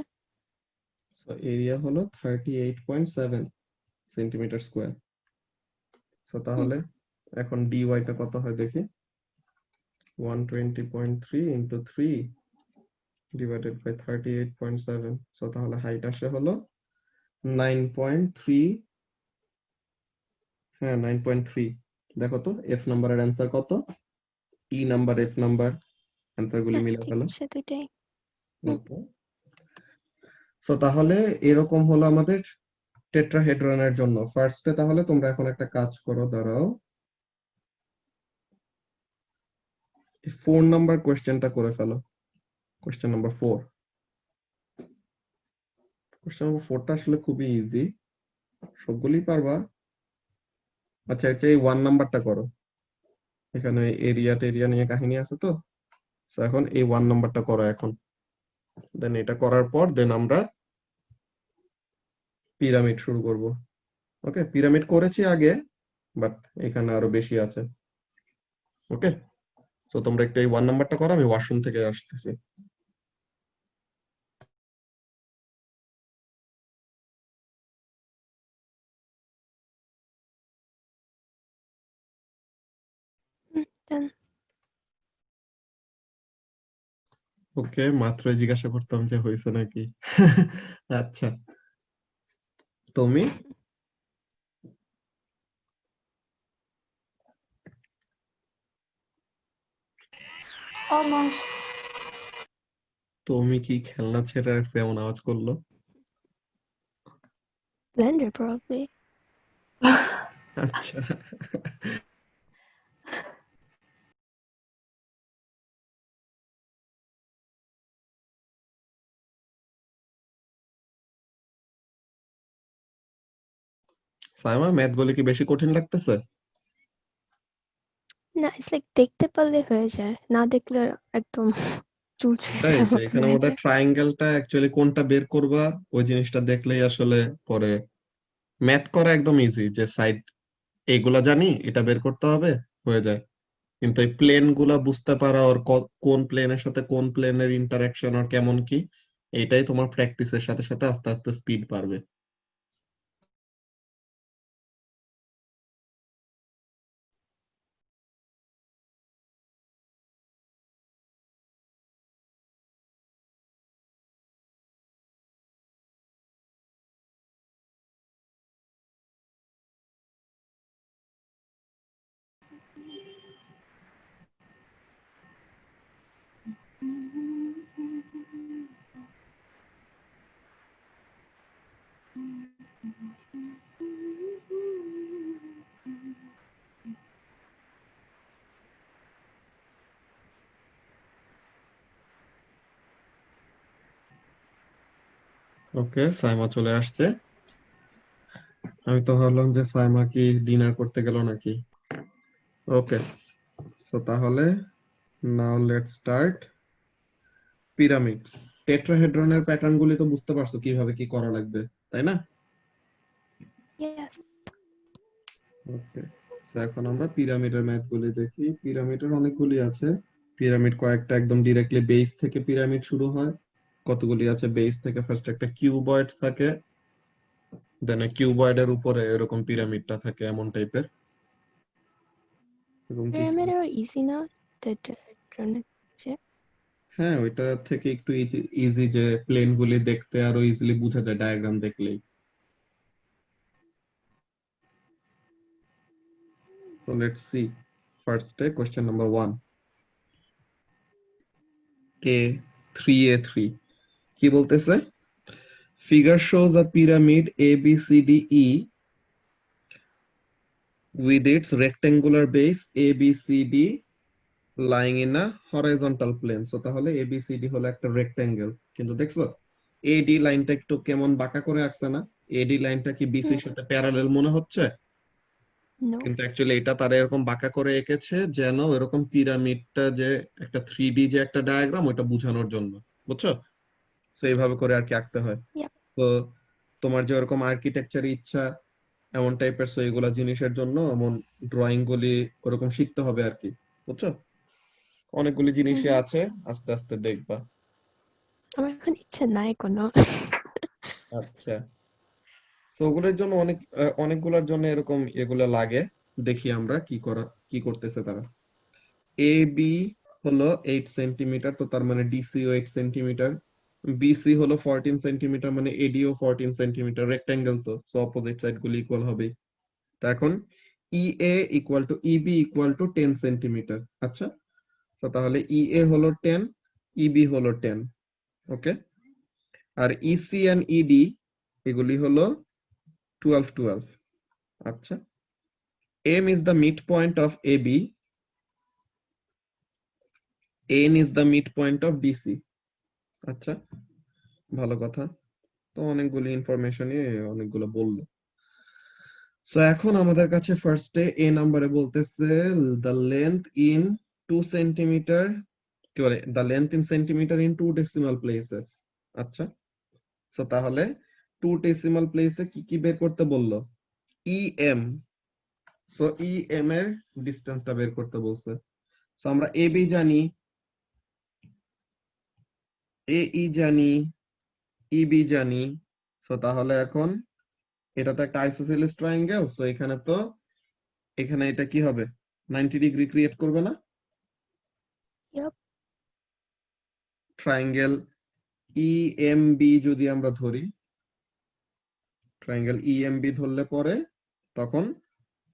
সো এরিয়া হলো 38.7 সেন্টিমিটার স্কয়ার। সো তাহলে এখন ডিওয়াই টা কত হয় দেখি? 120.3 ইনটু 3 ডিভাইডেড বাই 38.7। সো তাহলে হাইট আসে হলো 9.3। হ্যাঁ, 9.3। দেখো তো এফ নাম্বারের অ্যান্সার কত? E number, F number answer গুলি হ্যাঁ, মিলে ঠিক ফেলো। আছে, দুইটাই। হুম। ওকে, সো তাহলে এরকম হলো আমাদের টেট্রাহেড্রনের জন্য। ফার্স্টে তাহলে তোমরা এখন একটা কাজ করো, দাঁড়াও, 4 নাম্বার কোয়েশ্চেনটা করে ফেলো। Question number 4। কোশ্চেন নাম্বার 4টা আসলে খুবই ইজি, সবগুলোই পারবা। আচ্ছা, এটা এই 1 নাম্বারটা করো। এখানে এরিয়া টেরিয়া নিয়ে কাহিনী আছে তো, তো এখন এই 1 নাম্বারটা করো এখন। দেন এটা করার পর দেন আমরা পিরামিড শুরু করব। ওকে, পিরামিড করেছি আগে, বাট এখানে আরো বেশি আছে। ওকে, তো তোমরা একটু এই 1 নাম্বারটা করো, আমি ওয়াশরুম থেকে আসতেছি। Done. ওকে, মাত্রই জিজ্ঞাসা করতাম যে হয়েছে নাকি। আচ্ছা, তুমি Almost. তুমি কি খেলনা ছেড়ে রাখছে এমন আওয়াজ করলো? Blender probably. আচ্ছা, সাইমা ম্যাথ গুলো কি বেশি কঠিন লাগতেছে? না, it's like দেখতে পারলে হয়ে যায়, না দেখলে একদম চুল ছিঁড়ে তাই ফেলার যে মতন এখানে হয়ে আমাদের যায়। ট্রায়াঙ্গেলটা অ্যাকচুয়ালি কোনটা বের করবা, ওই জিনিসটা দেখলেই আসলে পরে ম্যাথ করা একদম ইজি, যে সাইড এগুলা জানি এটা বের করতে হবে, হয়ে যায়। কিন্তু এই প্লেন গুলা বুঝতে পারা, ওর কোন প্লেনের সাথে কোন প্লেনের ইন্টারাকশন আর কেমন কি, এইটাই তোমার প্র্যাকটিসের সাথে সাথে আস্তে আস্তে স্পিড বাড়বে। ওকে, সাইমা চলে আসছে। আমি তো ভাবলাম যে সাইমা কি ডিনার করতে গেল নাকি। ওকে, তো তাহলে নাও লেটস স্টার্ট পিরামিডস। টেট্রাহেড্রনের প্যাটার্ন গুলি তো বুঝতে পারছো কিভাবে কি করা লাগবে, তাই না? Yes. ওকে, তো এখন আমরা পিরামিডের ম্যাথ গুলি দেখি। পিরামিডের অনেকগুলি আছে। পিরামিড কয়েকটা একদম ডিরেক্টলি বেস থেকে পিরামিড শুরু হয়, কতগুলি আছে বেস থেকে ফার্স্ট একটা কিউবয়েড থাকে, দেন কিউবয়েডের উপরে এরকম পিরামিডটা থাকে এমন টাইপের, এবং কিছু। Pyramid আরো ইজি না টেট্রাহেড্রনের চেয়ে? হ্যাঁ, ওইটা থেকে একটু ইজি, যে প্লেন গুলি দেখতে আরো ইজিলি বোঝা যায় ডায়াগ্রাম দেখলেই। So let's C first question number 1, A 3A3 কি বলতেছে? Figure shows a pyramid ABCDE with its rectangular base ABCD lying in a horizontal plane. So তাহলে ABCD হলো একটা রেক্টেঙ্গেল, কিন্তু দেখছো AD লাইনটা একটু কেমন বাঁকা করে আঁকছে না? AD লাইনটা কি BC এর সাথে প্যারালাল মনে হচ্ছে? No. কিন্তু অ্যাকচুয়ালি এটা তারা এরকম বাঁকা করে এঁকেছে যেন এরকম পিরামিডটা যে একটা 3D যে একটা ডায়াগ্রাম, ওটা বোঝানোর জন্য, বুঝছো? তো এইভাবে করে আর কি আঁকতে হয়। Yep. তো তোমার যে ওরকম আর্কিটেকচার ইচ্ছা এমন টাইপের, সো এগুলা জিনিসের জন্য এমন ড্রয়িং গুলি ওরকম শিখতে হবে আর কি, বুঝছো? অনেকগুলি জিনিসই Mhm. আছে, আস্তে আস্তে দেখবা। আমার এখন ইচ্ছে নাই কোনো। আচ্ছা, সো ওগুলোর জন্য অনেকগুলোর জন্য এরকম এগুলো লাগে। দেখি আমরা কি করতেছে তারা। এ বি হলো 8 সেন্টিমিটার, তো তার মানে ডিসি ও 8 সেন্টিমিটার। বিসি হলো 14 সেন্টিমিটার, মানে এডি ও 14 সেন্টিমিটার, রেক্টেঙ্গেল তো, সো অপোজিট সাইড গুলি ইকুয়াল হবে। তা এখন EA equal to EB equal to 10 centimetre. আচ্ছা, তো তাহলে ইএ হলো 10, ইবি হলো 10। ওকে, আর ইসি এন্ড ইডি এগুলি হলো 12 12। আচ্ছা, M is the mid point of AB, N is the mid point of DC. আচ্ছা, ভালো কথা। তো অনেকগুলো ইনফরমেশনই অনেকগুলো বললো। সো এখন আমাদের কাছে ফার্স্টে এ নাম্বারে বলতেছে দ্য লেন্থ ইন 2 সেন্টিমিটার, কি বলে the length in centimetre in 2 decimal places. আচ্ছা, সো তাহলে 2 ডেসিমাল প্লেসে কি কি বের করতে বললো? ইএম। সো ইএম এর ডিসটেন্সটা বের করতে বলছে। সো আমরা এবি জানি, এই জানি, ইবি জানি। সো তাহলে এখন এটা তো একটা আইসোসেলিস ট্রায়াঙ্গেল, সো এখানে এটা কি হবে? 90 ডিগ্রি ক্রিয়েট করবে না? Yup. ট্রায়াঙ্গেল ইএমবি যদি আমরা ধরি, ট্রায়াঙ্গেল ইএমবি ধরলে পরে তখন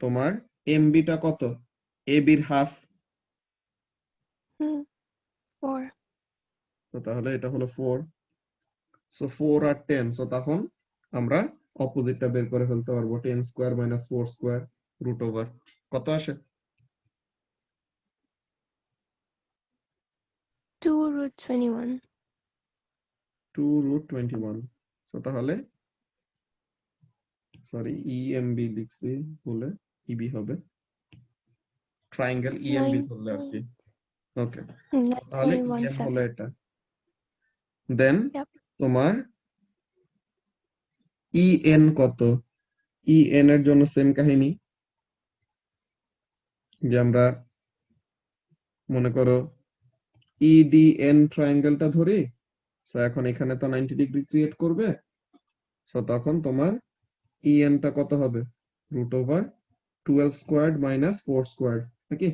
তোমার এমবিটা কত? এবির হাফ। Hmm. 4. তো তাহলে এটা হলো 4। সো 4 আর 10, সো তখন আমরা অপোজিটটা বের করে ফেলতে পারবো। 10 square minus 4 square root over কত আসে? 2 root 21. 2 রুট 21। সো তাহলে সরি ইএমবি লিখছি বলে ইবি হবে, ট্রায়াঙ্গেল ইএমবি 9. ধরলে আর কি। ওকে, তাহলে ইএম হলো 9.17. এটা। দেন Yup. তোমার ইএন কত? ইএন এর জন্য সেম কাহিনী, যে আমরা মনে করো ইডিএন ট্রায়াঙ্গেলটা ধরি। সো এখন এখানে তো 90 ডিগ্রি ক্রিয়েট করবে। সো তখন তোমার ইএনটা কত হবে? Root over 12 squared minus 4 squared নাকি?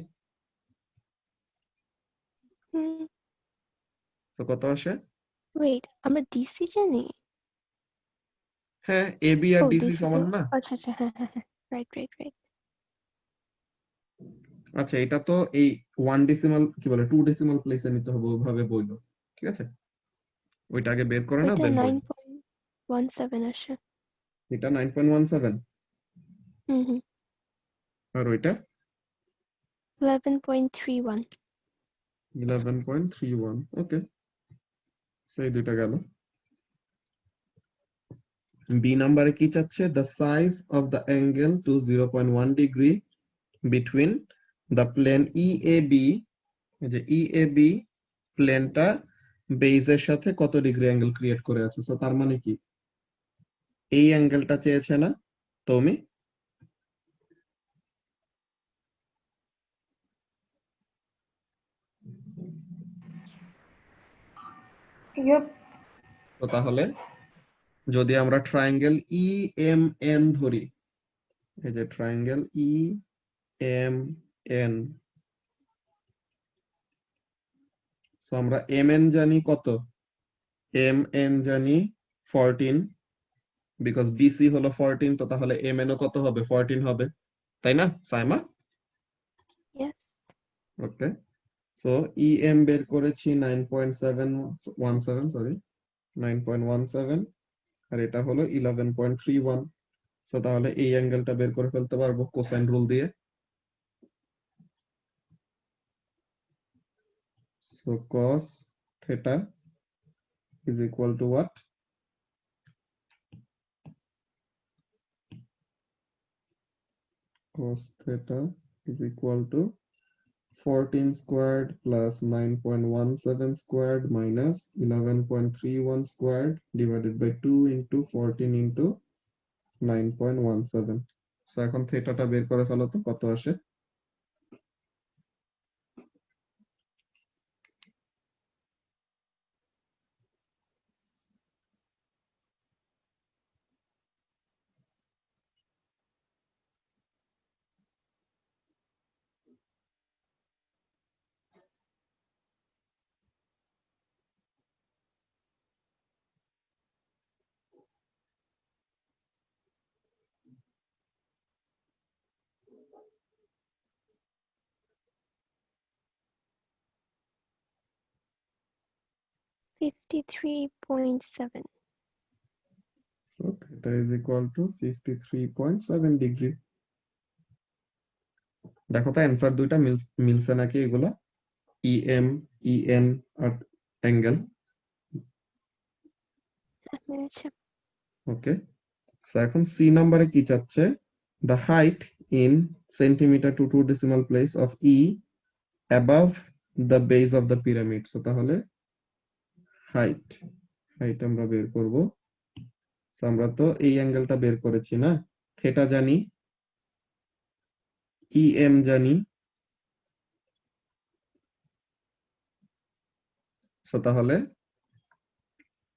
Hmm. তো কত আসে? Wait, আমরা DC জানি? হ্যাঁ, এবি আর Oh, ডিসি DC তো সমান না? আচ্ছা আচ্ছা হ্যাঁ হ্যাঁ হ্যাঁ রাইট রাইট রাইট। আচ্ছা, এটা তো এই 1 ডেসিমাল কি বলে 2 ডেসিমাল প্লেসে নিতে হবে, ওইভাবে বইলো। ঠিক আছে, ওইটা আগে বের করে না, ওইটা দেন বইলো। 9.17 আসে। এটা 9.17 হুম হুম। আর ওইটা 11.31. 11.31। ওকে, সেই দুইটা গেল। বি নাম্বারে কি চাচ্ছে? The size of the angle to 0.1 degree between the plane EAB, যে ইএবি প্লেনটা বেইজের সাথে কত ডিগ্রি অ্যাঙ্গেল ক্রিয়েট করে আছে। সো তার মানে কি এই অ্যাঙ্গেলটা চেয়েছে না তুমি? Yup. তো তাহলে যদি আমরা ট্রায়াঙ্গেল ইএমএন ধরি, এই যে ট্রায়াঙ্গেল ইএমএন, সো আমরা এমএন জানি কত? এমএন জানি 14, বিকজ বিসি হলো 14, তো তাহলে এমএন ও কত হবে? 14 হবে, তাই না সাইমা? Yes. ওকে, সো ইএম বের করেছি 9.717, সরি 9.17, আর এটা হলো 11.31। সো তাহলে এই অ্যাঙ্গেলটা বের করে ফেলতে পারবো কোসাইন রুল দিয়ে। So cos theta is equal to what? Cos theta is equal to 14 squared plus 9.17 squared minus 11.31 squared divided by 2 into 14 into 9.17। So এখন থেটাটা বের করে ফেলো তো কত আসে? $53.7. So theta is equal to 53.7 degree. দেখো তো অ্যান্সার দুইটা মিলছে নাকি এগুলা, ইএম ইএন আর অ্যাঙ্গেল। মিলেছে। ওকে, সো এখন সি নাম্বারে কি চাচ্ছে, the height in centimetre to two decimal place of E above the base of the pyramid. So তাহলে হাইট হাইট আমরা বের করব। সো আমরা তো এই অ্যাঙ্গেলটা বের করেছি না, থেটা জানি, ই এম জানি। সো তাহলে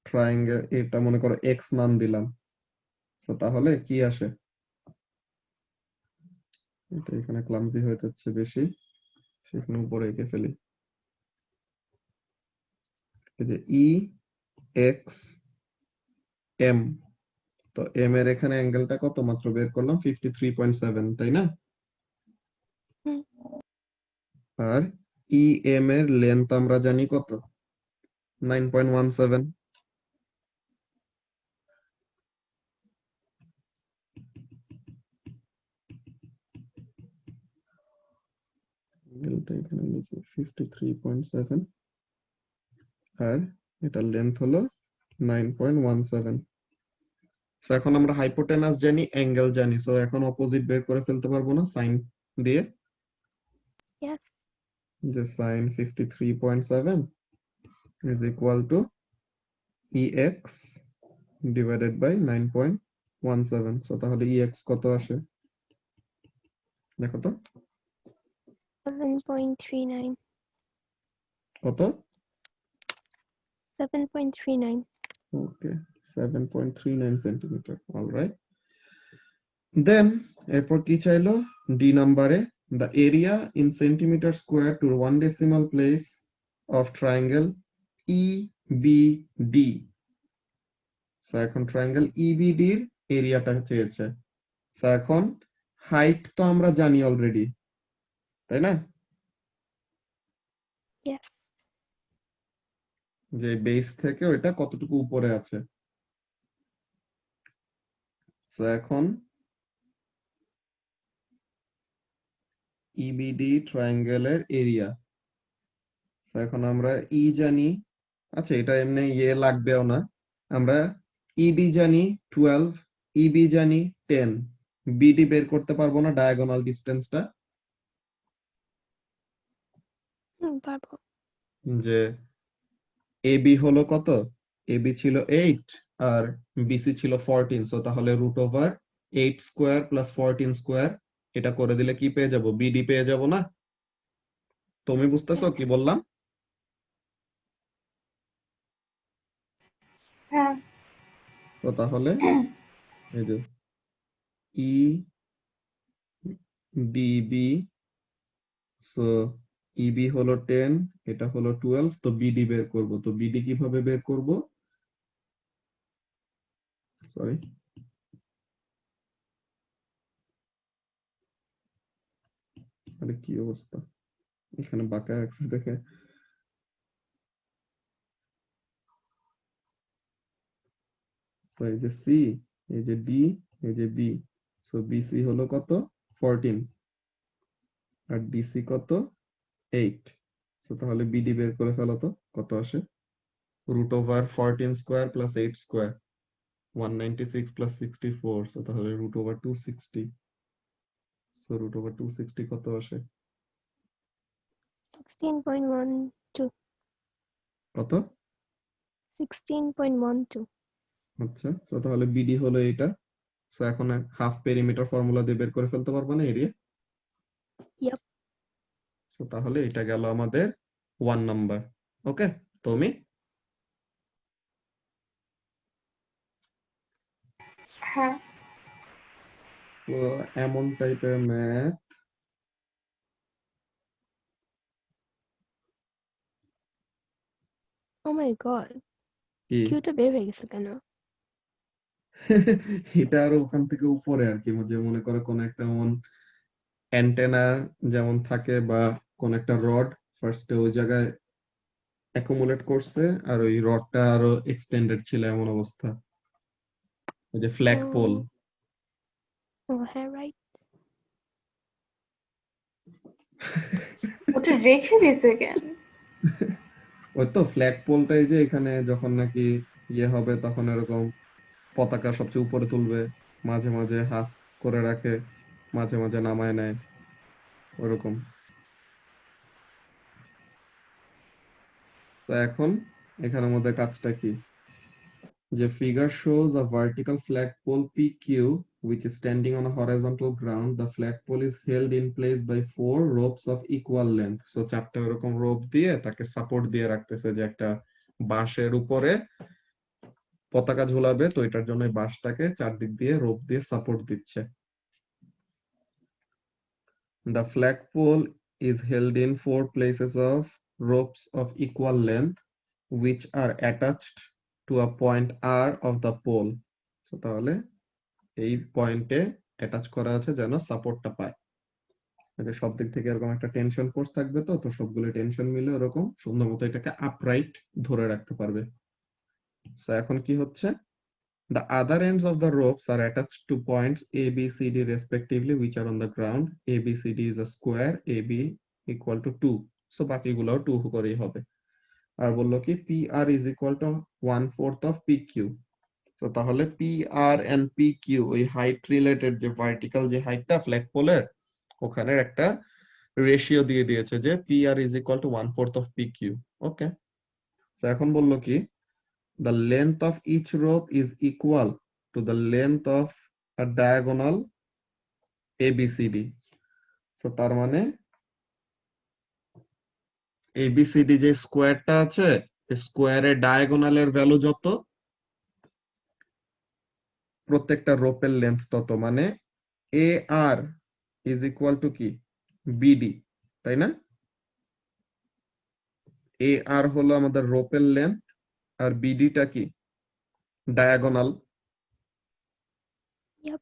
ট্রায়াঙ্গেল, এটা মনে করো এক্স নাম দিলাম। সো তাহলে কি আসে, এটা এখানে ক্লামজি হয়ে যাচ্ছে বেশি, সেখানে উপরে এঁকে ফেলি। এই যে ই এক্স এম, তো এম এর এখানে অ্যাঙ্গেলটা কত মাত্র বের করলাম 53.7, তাই না? হুম। আর ই এম এর লেন্থ আমরা জানি কত, 9.17। অ্যাঙ্গেলটা এখানে লিখি 53.7, আর এটার লেন্থ হলো 9.17। সো এখন আমরা হাইপোটেনাস জানি, অ্যাঙ্গেল জানি, সো এখন অপোজিট বের করে ফেলতে পারবো না সাইন দিয়ে, Yes. যে sine 53.7 is equal to ex divided by 9.17। So তাহলে ex কত আসে দেখো তো, 7.39. কত? 7.39. ওকে, 7.39 সেন্টিমিটার। অলরাইট, দেন এরপর কি চাইলো ডি নাম্বারে, the area in centimetre square to one decimal place of triangle EBD. So এখন ট্রায়াঙ্গেল ইবিডি এর এরিয়াটা চেয়েছে। সো এখন হাইট তো আমরা জানি অলরেডি, তাই না? Yes. যে বেস থেকে ওইটা কতটুকু উপরে আছে। সো এখন ইবিডি ট্রায়াঙ্গেলের এরিয়া, সো এখন আমরা ই জানি, আচ্ছা এটা এমনি ইয়ে লাগবেও না, আমরা ইডি জানি 12, ইবি জানি 10, বিডি বের করতে পারবো না ডায়াগোনাল ডিসটেন্সটা, পারবো। যে এবি হলো কত, এবি ছিল 8 আর বিসি ছিল 14। সো তাহলে root over 8 square plus 14 square, এটা করে দিলে কি পেয়ে যাব, বিডি পেয়ে যাব না? তুমি বুঝতেছো Yes. কি বললাম? হ্যাঁ। তো তাহলে এই যে ই ডিবি, সো ইবি হলো 10, এটা হলো 12, তো বিডি বের করব। তো বিডি কিভাবে বের করব, সরি আরে কি অবস্থা, এখানে বাঁকা আছে দেখে। সো এই যে সি, এই যে ডি, এই যে বি, সো বিসি হলো কত 14 আর ডিসি কত 8। সো তাহলে বিডি বের করে ফেলো তো কত আসে, root over 14 square plus 8 square 196 plus 64, so তাহলে root over 260। So root over 260 কত আসে, 16.12. কত? 16.12. আচ্ছা, তো তাহলে বিডি হলো এটা। সো এখন হাফ পেরিমিটার ফর্মুলা দিয়ে বের করে ফেলতে পারবো না এরিয়া। Yep. সো তাহলে এটা গেল আমাদের 1 নাম্বার। ওকে, তুমি হ্যাঁ। তো এমন টাইপের ম্যাথ Oh my god. কি কিউটা বের হয়ে গেছে কেন? এটা আরো ওখান থেকে উপরে আর কি, যে মনে করো কোন একটা এমন অ্যান্টেনা যেমন থাকে বা কোন একটা রড ফার্স্টে ওই জায়গায় অ্যাকুমুলেট করছে আর ওই রডটা আরো এক্সটেন্ডেড ছিল এমন অবস্থা, ওই যে ফ্ল্যাগ পোল। Oh, হ্যাঁ, রাইট। ওটা রেখে দিয়েছে কেন? ওই তো ফ্ল্যাগ পোলটাই যে এখানে যখন নাকি ইয়ে হবে তখন এরকম পতাকা সবচেয়ে উপরে তুলবে, মাঝে মাঝে হাফ করে রাখে, মাঝে মাঝে নামায় নেয়, ওরকম। তো এখন এখানের মধ্যে কাজটা কি, যে figure shows a vertical flagpole PQ which is standing on a horizontal ground. The flagpole is held in place by 4 ropes of equal length. So চারটা এরকম রোপ দিয়ে তাকে সাপোর্ট দিয়ে রাখতেছে, যে একটা বাঁশের উপরে পতাকা ঝুলাবে, তো এটার জন্য এই বাঁশটাকে চারদিক দিয়ে রোপ দিয়ে সাপোর্ট দিচ্ছে। The flagpole is held in 4 places of ropes of equal length which are attached to a point R of the pole. So তাহলে এই পয়েন্টে অ্যাটাচ করা আছে যেন সাপোর্টটা পায়। এটা সব দিক থেকে এরকম একটা টেনশন ফোর্স থাকবে, তো তো সবগুলো টেনশন মিলে এরকম সুন্দর মতো এটাকে আপরাইট ধরে রাখতে পারবে। সো এখন কি হচ্ছে, the other ends of the ropes are attached to points A, B, C, D respectively which are on the ground. A, B, C, D is a square, A, B equal to 2. So বাকিগুলোও 2 করেই হবে। আর বললো কি PR is equal to 1/4 of PQ. তো তাহলে PR and PQ ওই height related, যে vertical যে হাইটটা ফ্ল্যাগপোলের, ওখানে একটা রেশিও দিয়ে দিয়েছে যে PR is equal to 1/4 of PQ. ওকে, তো এখন বললো কি the length of each rope is equal to the length of a diagonal ABCD. so তার মানে ABCD যে স্কোয়ারটা আছে, স্কোয়ারের ডায়াগোনালের ভ্যালু যত, প্রত্যেকটা রোপের লেন্থ তত, মানে AR is equal to কি BD, তাই না? AR হলো আমাদের রোপের লেন্থ, আর BD টা কি ডায়াগোনাল। Yep.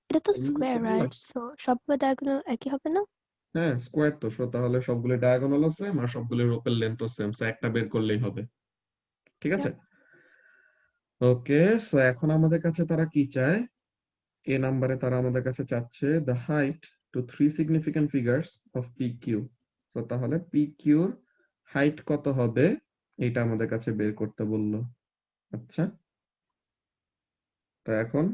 এটা তো স্কোয়ার, রাইট? সো সবগুলো ডায়াগোনাল একই হবে না? হ্যাঁ স্কোয়ার তো, সো তাহলে সবগুলো ডায়াগোনালও সেম আর সবগুলো রোপের লেন্থও সেম, সো একটা বের করলেই হবে। ঠিক আছে, ওকে। সো এখন আমাদের কাছে তারা কি চায়, এ নাম্বারে তারা আমাদের কাছে চাচ্ছে the height to 3 significant figures of PQ। So তাহলে PQ এর হাইট কত হবে এটা আমাদের কাছে বের করতে বললো। আচ্ছা, তো এখন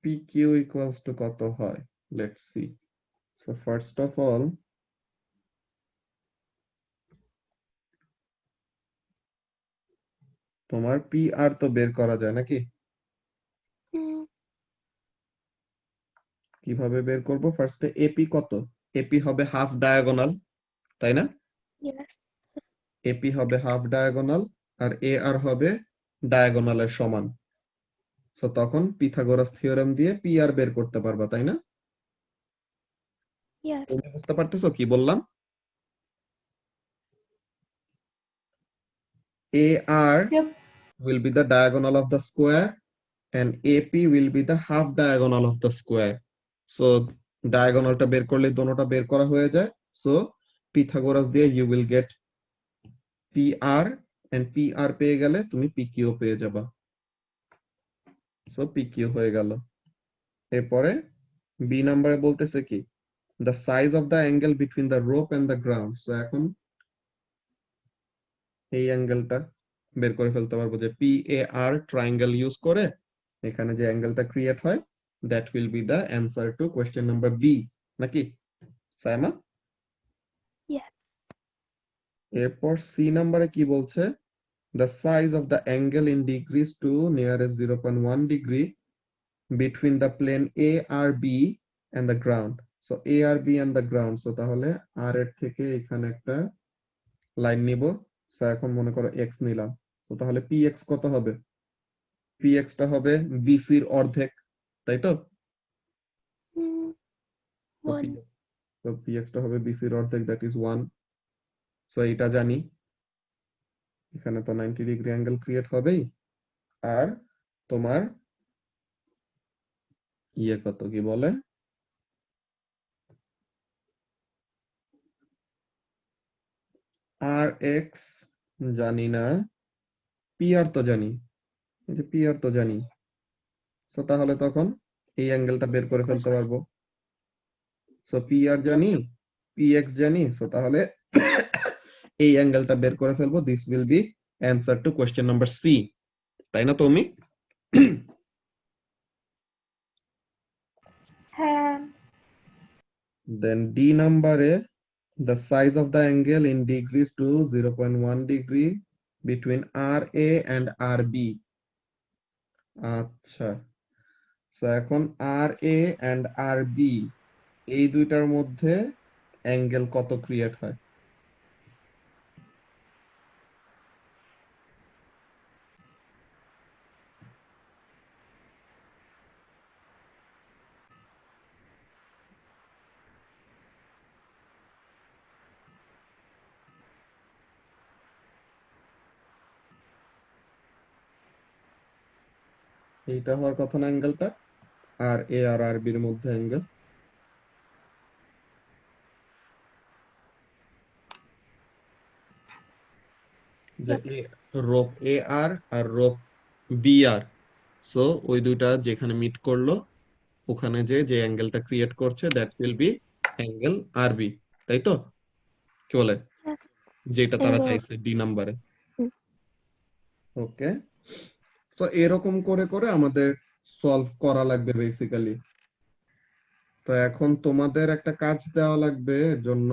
PQ ইকুয়ালস টু কত হয়, let's see. So first of all তোমার PR তো বের করা যায় নাকি? হুম, কিভাবে বের করব, ফার্স্টে AP কত, AP হবে হাফ ডায়াগোনাল, তাই না? ইয়েস। AP হবে হাফ ডায়াগোনাল আর AR হবে ডায়াগোনালের সমান। সো তখন পিথাগোরাস থিওরেম দিয়ে PR বের করতে পারবা, তাই না? ইয়েস। তুমি বুঝতে পারতেছো কি বললাম? AR Yep. will be the diagonal of the square and AP will be the half diagonal of the square. So ডায়াগোনালটা বের করলে দোনোটা বের করা হয়ে যায়। সো পিথাগোরাস দিয়ে you will get PR and PR পেয়ে গেলে তুমি PQ পেয়ে যাবা। সো PQ হয়ে গেল। এরপরে বি নাম্বারে বলতেছে কি the size of the angle between the rope and the ground. So এখন এই অ্যাঙ্গেলটা বের করে ফেলতে পারবো, যে PAR ট্রায়াঙ্গেল ইউজ করে এখানে যে অ্যাঙ্গেলটা ক্রিয়েট হয়, that will be the answer to question number B, নাকি সায়মা? ইয়েস। এরপর সি নাম্বারে কি বলছে, the size of the angle in degrees to nearest 0.1 degree between the plane ARB and the ground. So ARB and the ground. So তাহলে R এর থেকে এখানে একটা লাইন নিব। সো এখন মনে করো x নিলাম। তো তাহলে PX কত হবে? PX টা হবে BC এর অর্ধেক, তাই তো? হুম, তো 1। তো PX টা হবে BC এর অর্ধেক, দ্যাট ইজ 1। সো এটা জানি, এখানে তো 90 ডিগ্রি অ্যাঙ্গেল ক্রিয়েট হবেই। আর তোমার ইয়ে কত কি বলে, RX জানি না, PR তো জানি, এই যে PR তো জানি। সো তাহলে তখন এই অ্যাঙ্গেলটা বের করে ফেলতে পারবো। সো PR জানি, PX জানি, সো তাহলে এই অ্যাঙ্গেলটা বের করে ফেলবো। This will be answer to question number C, তাই না তুমি? হ্যাঁ, Then D number A the size of the angle in degrees to 0.1 degree between RA and RB. আচ্ছা, so এখন RA and RB এই দুইটার মধ্যে অ্যাঙ্গেল কত ক্রিয়েট হয়? এইটা হওয়ার কথা না অ্যাঙ্গেলটা, আর এ আর আর বির মধ্যে অ্যাঙ্গেল। যে রোপ এ আর রোপ বি আর, সো ওই দুইটা যেখানে মিট করলো ওখানে যে অ্যাঙ্গেলটা ক্রিয়েট করছে দ্যাট উইল বি অ্যাঙ্গেল আর বি, তাই তো? কি বলে? Yes. যেটা তারা Angle. চাইছে ডি নাম্বারে। হুম। ওকে, সো এরকম করে করে আমাদের সলভ করা লাগবে বেসিক্যালি। তো এখন তোমাদের একটা কাজ দেওয়া লাগবে এর জন্য।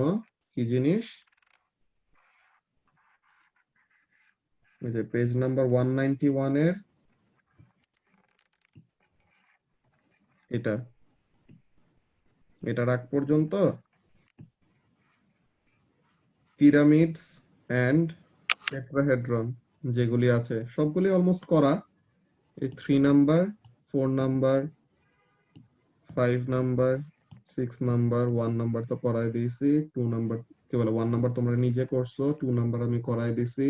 কি জিনিস? এই যে পেজ নাম্বার 191 এর এটার আগ পর্যন্ত পিরামিডস এন্ড টেট্রাহেড্রন যেগুলি আছে সবগুলি অলমোস্ট করা। এই 3 number, 4 number, 5 number, 6 number, 1 number তো করাই দিয়েছি, 2 নাম্বার কি বলে 1 নাম্বার তোমরা নিজে করছো, 2 নাম্বার আমি করাই দিছি,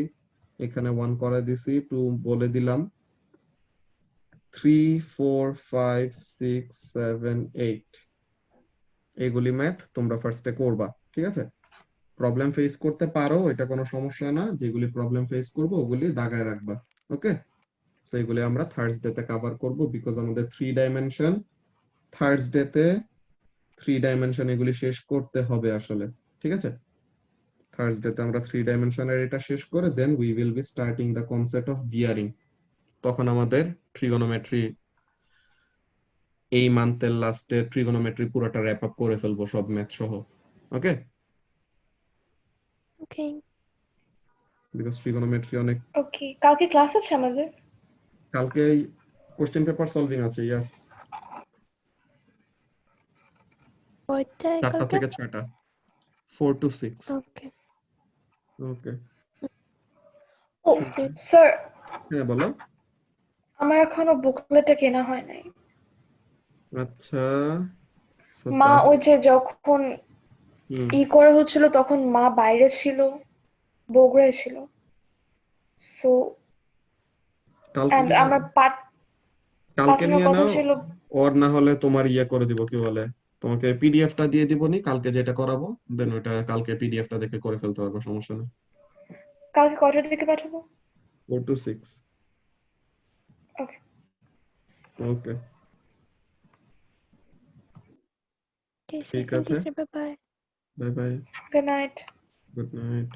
এখানে 1 করাই দিছি, 2 বলে দিলাম, 3 4 5 6 7 8 এগুলি ম্যাথ তোমরা ফার্স্টে করবা, ঠিক আছে? প্রবলেম ফেস করতে পারো, এটা কোনো সমস্যা না। যেগুলি প্রবলেম ফেস করবো ওগুলি দাগায় রাখবা, ওকে? সেইগুলি আমরা থার্সডেতে কভার করব, বিকজ আমাদের 3 ডাইমেনশন থার্সডেতে 3 ডাইমেনশন এগুলি শেষ করতে হবে আসলে, ঠিক আছে? থার্সডেতে আমরা 3 ডাইমেনশনের এটা শেষ করে then we will be starting the concept of bearing. তখন আমাদের ট্রিগোনোমেট্রি এই মান্থের লাস্টে ট্রিগোনোমেট্রি পুরোটা র‍্যাপ আপ করে ফেলবো সব ম্যাথ সহ, ওকে? Okay. বিকজ ট্রিগোনোমেট্রি অনেক। ওকে, কালকে ক্লাস আছে আমাদের? কালকে কোশ্চেন পেপার সলভিং আছে, ইয়েস। কয়টায় 4টা কালকে? থেকে 6টা, 4 to 6, Okay. ওকে? ও স্যার, হ্যাঁ বলো। আমার এখনো বুকলেটটা কেনা হয় নাই। আচ্ছা, so মা তাহলে ওই যে যখন করা হচ্ছিল তখন মা বাইরে ছিল, বগুড়ায় ছিল, সো কালকে এন্ড নিয়ে আমার কালকে পাঠানোর নিয়ে কথা নাও, ছিল। ওর না হলে তোমার ইয়ে করে দিব, কি বলে, তোমাকে পিডিএফটা দিয়ে দিব নি কালকে যেটা করাবো, দেন ওটা কালকে পিডিএফটা দেখে করে ফেলতে পারবো, সমস্যা নেই। কালকে কয়টার দিকে পাঠাবো? 4 to 6, ওকে, ওকে? Okay, ঠিক second আছে, teacher, bye-bye. Bye bye, good night. Good night.